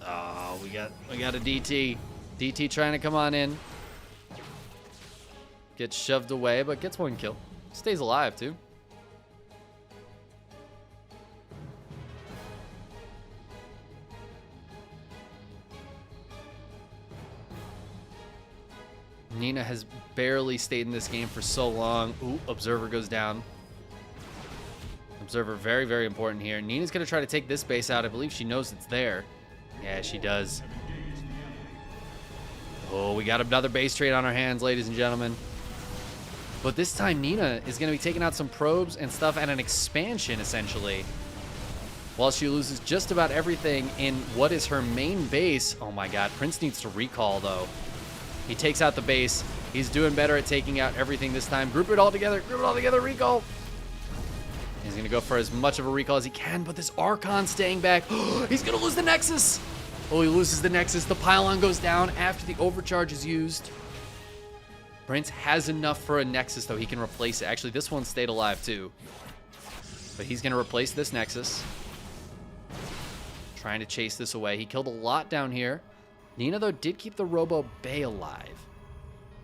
Oh, we got a DT. DT trying to come on in. Gets shoved away, but gets 1 kill. Stays alive, too. Nina has barely stayed in this game for so long. Ooh, Observer goes down. Observer very, very important here. Nina's going to try to take this base out. I believe she knows it's there. Yeah, she does. Oh, we got another base trade on our hands, ladies and gentlemen. But this time, Nina is going to be taking out some probes and stuff at an expansion, essentially. While she loses just about everything in what is her main base. Oh my God, Prince needs to recall, though. He takes out the base. He's doing better at taking out everything this time. Group it all together, recall. He's going to go for as much of a recall as he can, but this Archon staying back. He's going to lose the Nexus. Oh, he loses the Nexus. The pylon goes down after the overcharge is used. Prince has enough for a Nexus, though. He can replace it. Actually, this one stayed alive, too. But he's going to replace this Nexus. Trying to chase this away. He killed a lot down here. Nina, though, did keep the Robo Bay alive.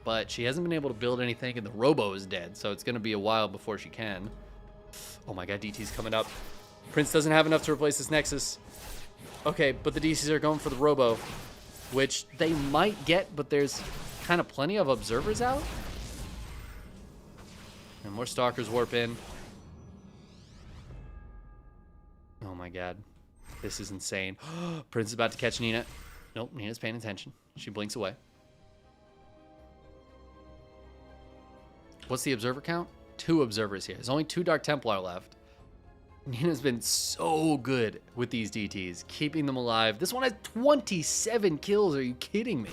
But she hasn't been able to build anything, and the Robo is dead. So it's going to be a while before she can. Oh, my God. DT's coming up. Prince doesn't have enough to replace this Nexus. Okay, but the DCs are going for the Robo, which they might get, but there's kind of plenty of observers out. And more Stalkers warp in. Oh my god. This is insane. Prince is about to catch Nina. Nope, Nina's paying attention. She blinks away. What's the observer count? 2 observers here. There's only 2 Dark Templar left. Nina's been so good with these DTs, keeping them alive. This one has 27 kills. Are you kidding me?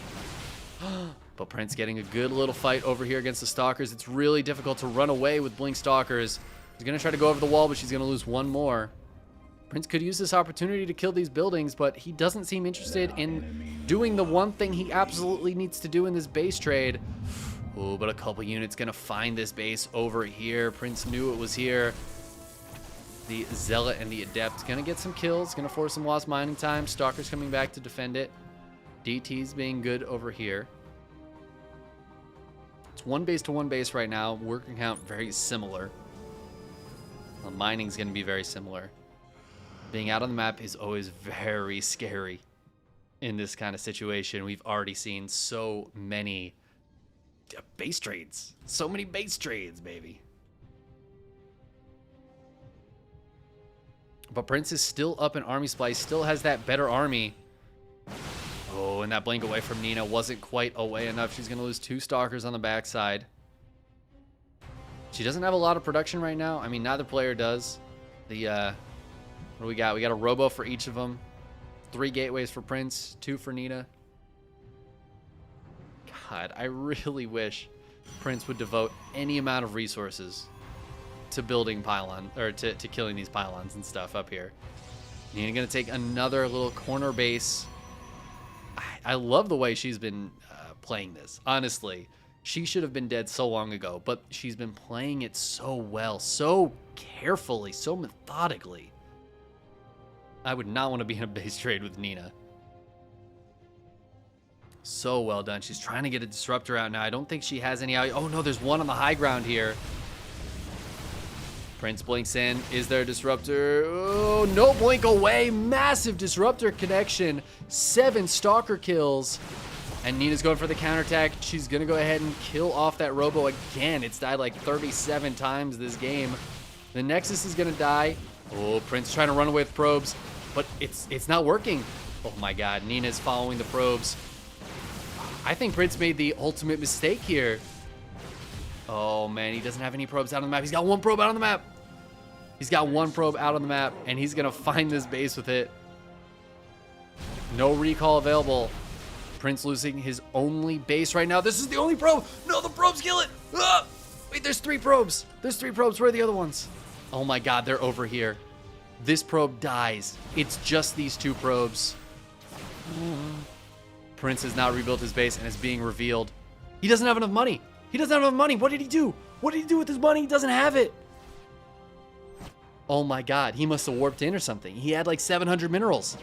But Prince getting a good little fight over here against the Stalkers. It's really difficult to run away with Blink Stalkers. He's going to try to go over the wall, but she's going to lose one more. Prince could use this opportunity to kill these buildings, but he doesn't seem interested in doing the one thing he absolutely needs to do in this base trade. Oh, but a couple units going to find this base over here. Prince knew it was here. The Zealot and the Adept going to get some kills. Going to force some lost mining time. Stalkers coming back to defend it. DT's being good over here. It's 1 base to 1 base right now. Working count very similar. Well, mining's going to be very similar. Being out on the map is always very scary in this kind of situation. We've already seen so many base trades. So many base trades, baby. But Prince is still up in Army Splice, still has that better army. Oh, and that blink away from Nina wasn't quite away enough. She's going to lose 2 Stalkers on the backside. She doesn't have a lot of production right now. I mean, neither player does. What do we got? We got a Robo for each of them. 3 gateways for Prince, 2 for Nina. God, I really wish Prince would devote any amount of resources to building pylon, or to killing these pylons and stuff up here. Nina gonna take another little corner base. I love the way she's been playing this. Honestly, she should have been dead so long ago, but she's been playing it so well, so carefully, so methodically. I would not want to be in a base trade with Nina. So well done. She's trying to get a disruptor out now. I don't think she has any out. Oh no, there's one on the high ground here. Prince blinks in. Is there a disruptor? Oh, no, blink away. Massive disruptor connection. 7 Stalker kills. And Nina's going for the counterattack. She's going to go ahead and kill off that Robo again. It's died like 37 times this game. The Nexus is going to die. Oh, Prince trying to run away with probes. But it's not working. Oh my god, Nina's following the probes. I think Prince made the ultimate mistake here. Oh man, he doesn't have any probes out on the map. He's got 1 probe out on the map. He's got 1 probe out on the map, and he's gonna find this base with it. No recall available. Prince losing his only base right now. This is the only probe. No, the probes kill it. Ah! Wait, there's 3 probes. There's 3 probes. Where are the other ones? Oh my god, they're over here. This probe dies. It's just these 2 probes. Prince has now rebuilt his base and is being revealed. He doesn't have enough money. He doesn't have enough money. What did he do? What did he do with his money? He doesn't have it. Oh my god, he must have warped in or something. He had like 700 minerals.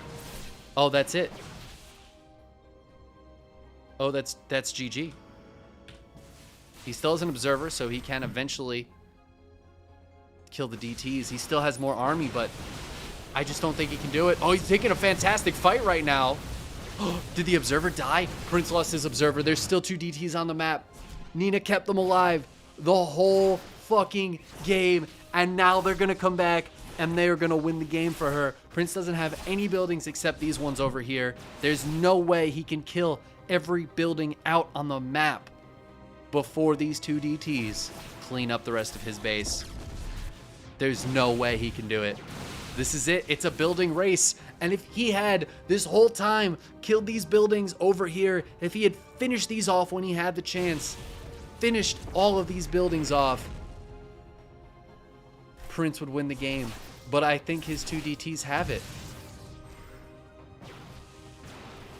Oh, that's it. Oh, that's GG. He still has an observer, so he can eventually kill the DTs. He still has more army, but I just don't think he can do it. Oh, he's taking a fantastic fight right now. Did the observer die? Prince lost his observer. There's still 2 DTs on the map. Nina kept them alive the whole fucking game, and now they're gonna come back and they're gonna win the game for her. Prince doesn't have any buildings except these ones over here. There's no way he can kill every building out on the map before these 2 DTs clean up the rest of his base. There's no way he can do it. This is it. It's a building race. And if he had this whole time killed these buildings over here, if he had finished these off when he had the chance, finished all of these buildings off, Prince would win the game. But I think his 2 DTs have it.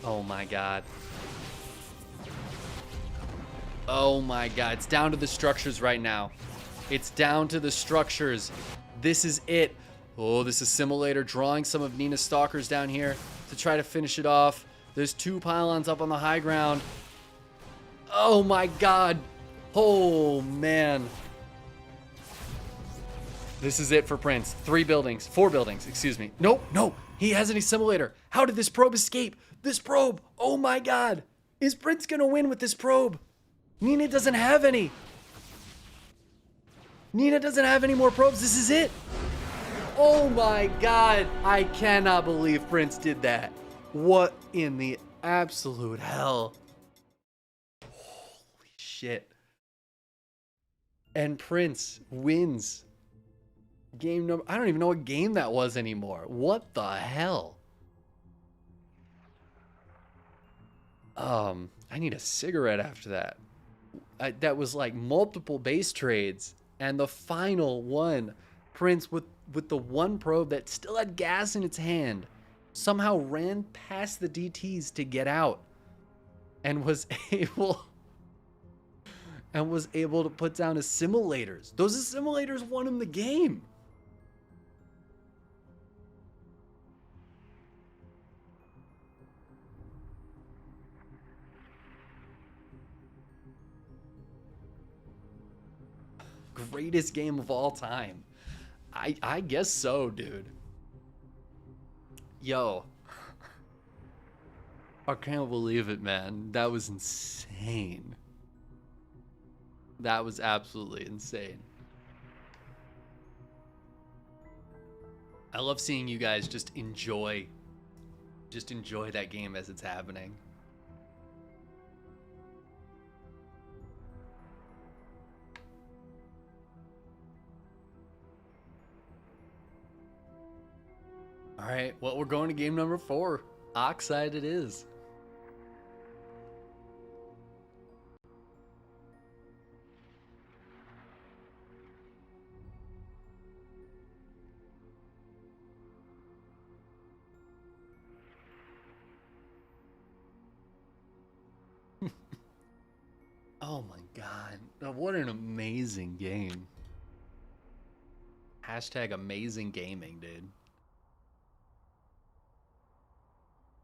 Oh my god. Oh my god. It's down to the structures right now. It's down to the structures. This is it. Oh, this is Simulator drawing some of Nina's Stalkers down here to try to finish it off. There's 2 pylons up on the high ground. Oh my god. Oh man. This is it for Prince. 4 buildings, excuse me. Nope, no, he has an assimilator. How did this probe escape? This probe, oh my God. Is Prince gonna win with this probe? Nina doesn't have any. Nina doesn't have any more probes. This is it. Oh my God. I cannot believe Prince did that. What in the absolute hell? Holy shit. And Prince wins. Game number, I don't even know what game that was anymore. What the hell? I need a cigarette after that. That was like multiple base trades, and the final one, Prince with the one probe that still had gas in its hand, somehow ran past the DTs to get out, and was able to put down assimilators. Those assimilators won him the game. Greatest game of all time. I guess so, dude. Yo. I can't believe it, man. That was insane. That was absolutely insane. I love seeing you guys just enjoy that game as it's happening. All right, well, we're going to game number 4. Oxide it is. Oh my God, what an amazing game. Hashtag amazing gaming, dude.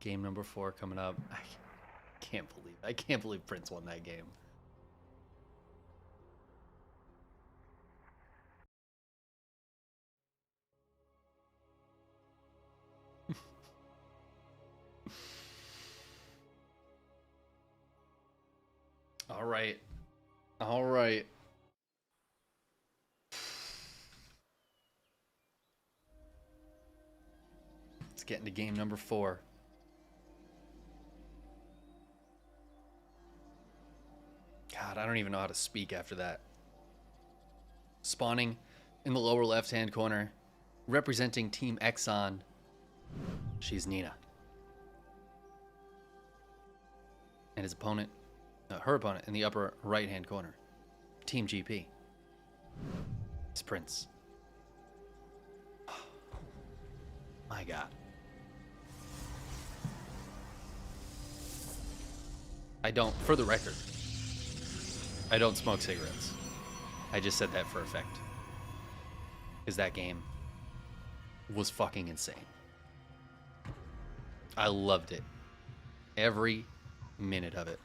Game number 4 coming up. I can't believe Prince won that game. All right. All right. Let's get into game number 4. God, I don't even know how to speak after that. Spawning in the lower left-hand corner, representing Team Exxon, she's Nina. And his opponent, her opponent in the upper right-hand corner, Team GP, is Prince. My God. For the record, I don't smoke cigarettes. I just said that for effect. Because that game was fucking insane. I loved it. Every minute of it.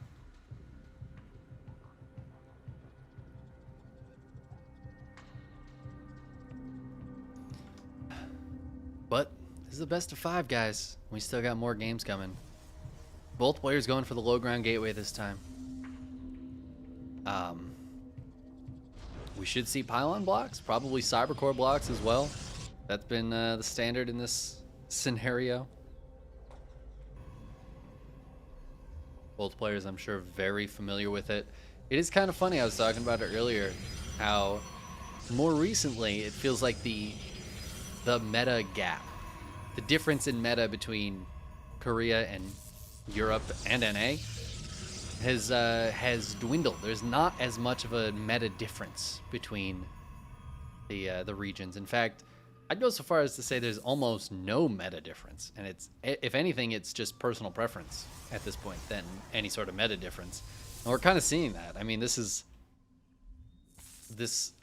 But this is the best of 5, guys. We still got more games coming. Both players going for the low ground gateway this time. We should see pylon blocks, probably cybercore blocks as well. That's been the standard in this scenario. Both players, I'm sure, very familiar with it. It is kind of funny, I was talking about it earlier, how more recently it feels like the meta gap, the difference in meta between Korea and Europe and NA has dwindled. There's not as much of a meta difference between the regions. In fact, I'd go so far as to say there's almost no meta difference, and it's, if anything, it's just personal preference at this point than any sort of meta difference. And we're kind of seeing that. I mean, this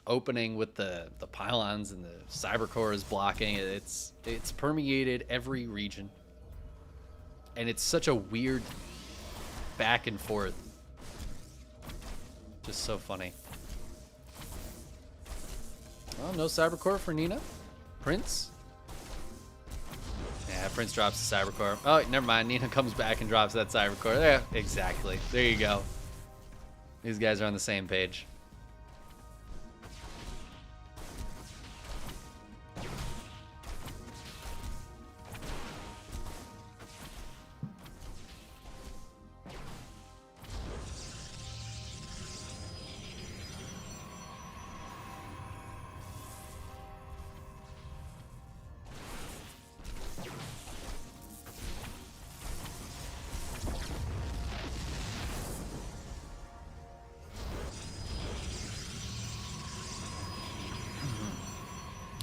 opening with the pylons and the cybercores blocking, it's permeated every region, and it's such a weird back and forth. Just so funny. Oh, no Cybercore for Nina. Prince. Yeah, Prince drops the Cybercore. Oh, never mind. Nina comes back and drops that Cybercore. Yeah, exactly. There you go. These guys are on the same page.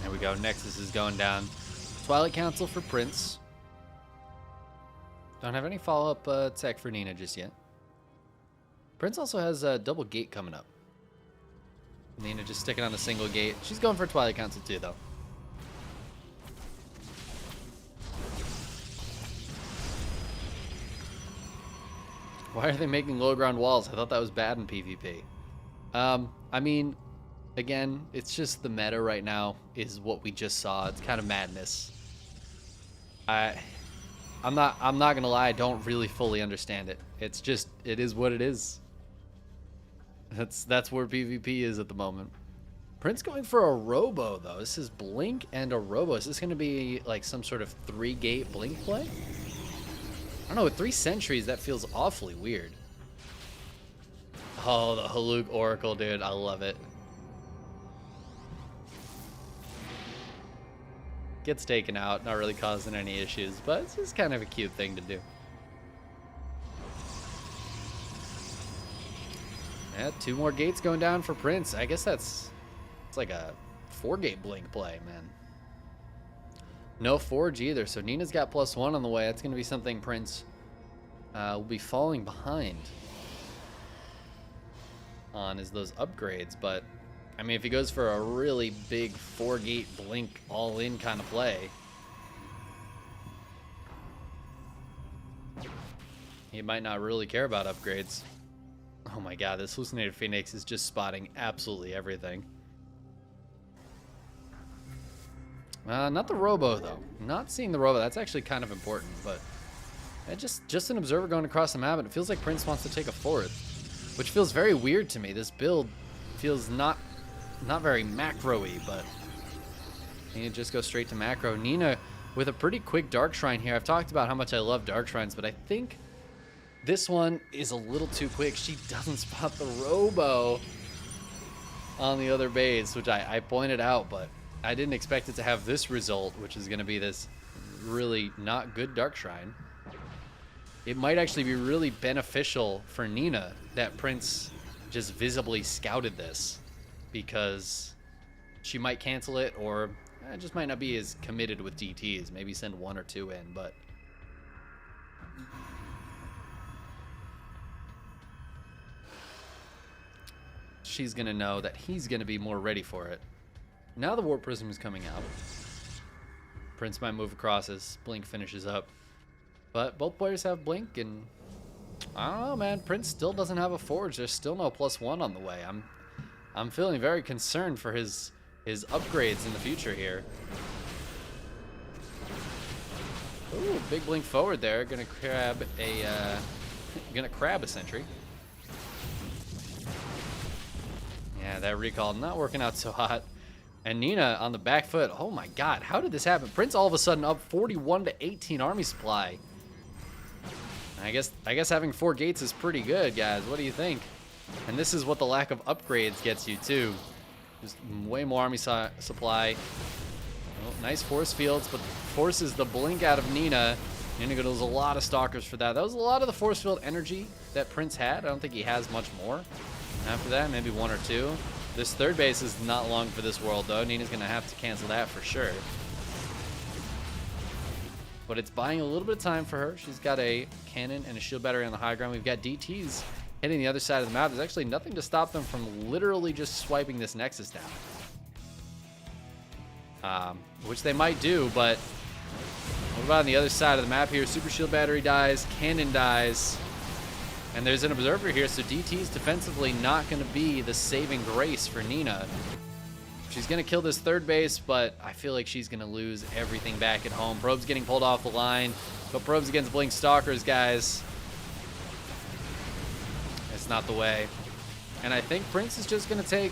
There we go. Nexus is going down. Twilight Council for Prince. Don't have any follow-up tech for Nina just yet. Prince also has a double gate coming up. Nina just sticking on a single gate. She's going for Twilight Council too, though. Why are they making low ground walls? I thought that was bad in PvP. I mean, again, it's just the meta right now is what we just saw. It's kind of madness. I'm not gonna lie, I don't really fully understand it. It's just, it is what it is. That's where PvP is at the moment. Prince going for a Robo though. This is Blink and a Robo. Is this gonna be like some sort of 3-gate Blink play? I don't know, with 3 sentries, that feels awfully weird. Oh, the Haluk Oracle, dude. I love it. Gets taken out, not really causing any issues, but it's just kind of a cute thing to do. Yeah, 2 more gates going down for Prince. I guess it's like a 4-gate Blink play, man. No Forge either, so Nina's got +1 on the way. That's going to be something Prince will be falling behind on, is those upgrades. But I mean, if he goes for a really big 4-gate Blink all-in kind of play, he might not really care about upgrades. Oh my god, this Hallucinated Phoenix is just spotting absolutely everything. Not the Robo, though. Not seeing the Robo. That's actually kind of important, but just an observer going across the map, and it feels like Prince wants to take a 4th, which feels very weird to me. This build feels not very macro-y, but Nina just go straight to macro. Nina with a pretty quick Dark Shrine here. I've talked about how much I love Dark Shrines, but I think this one is a little too quick. She doesn't spot the Robo on the other base, which I pointed out, but I didn't expect it to have this result, which is going to be this really not good Dark Shrine. It might actually be really beneficial for Nina that Prince just visibly scouted this, because she might cancel it, or just might not be as committed with DTs. Maybe send 1 or 2 in, but she's going to know that he's going to be more ready for it. Now the Warp Prism is coming out. Prince might move across as Blink finishes up. But both players have Blink, and I don't know, man. Prince still doesn't have a Forge. There's still no +1 on the way. I'm feeling very concerned for his upgrades in the future here. Ooh, big Blink forward there. Gonna crab a sentry. Yeah, that recall not working out so hot. And Nina on the back foot. Oh my god, how did this happen? Prince all of a sudden up 41 to 18 army supply. I guess having 4 gates is pretty good, guys. What do you think? And this is what the lack of upgrades gets you too. Just way more army supply. Oh, nice force fields, but forces the Blink out of Nina. Nina goes a lot of stalkers for that. That was a lot of the force field energy that Prince had. I don't think he has much more. After that, maybe 1 or 2. This 3rd base is not long for this world, though. Nina's going to have to cancel that for sure. But it's buying a little bit of time for her. She's got a cannon and a shield battery on the high ground. We've got DTs hitting the other side of the map. There's actually nothing to stop them from literally just swiping this Nexus down. Which they might do, but what about on the other side of the map here? Super shield battery dies, cannon dies. And there's an observer here, so DT's defensively not going to be the saving grace for Nina. She's going to kill this third base, but I feel like she's going to lose everything back at home. Probe's getting pulled off the line, but Probe's against Blink Stalkers, guys. It's not the way. And I think Prince is just going to take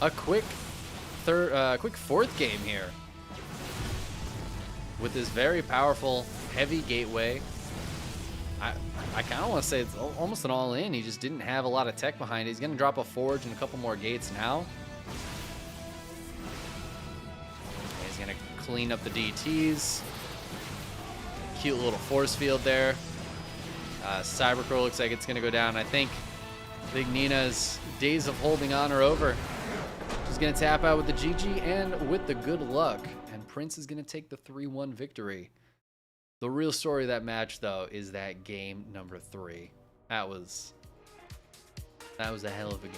a quick fourth game here with this very powerful, heavy gateway. I kind of want to say it's almost an all-in. He just didn't have a lot of tech behind it. He's going to drop a forge and a couple more gates now. He's going to clean up the DTs. Cute little force field there. Cybercrow looks like it's going to go down. I think Big Nina's days of holding on are over. She's going to tap out with the GG and with the good luck. And Prince is going to take the 3-1 victory. The real story of that match, though, is that game number 3. That was a hell of a game.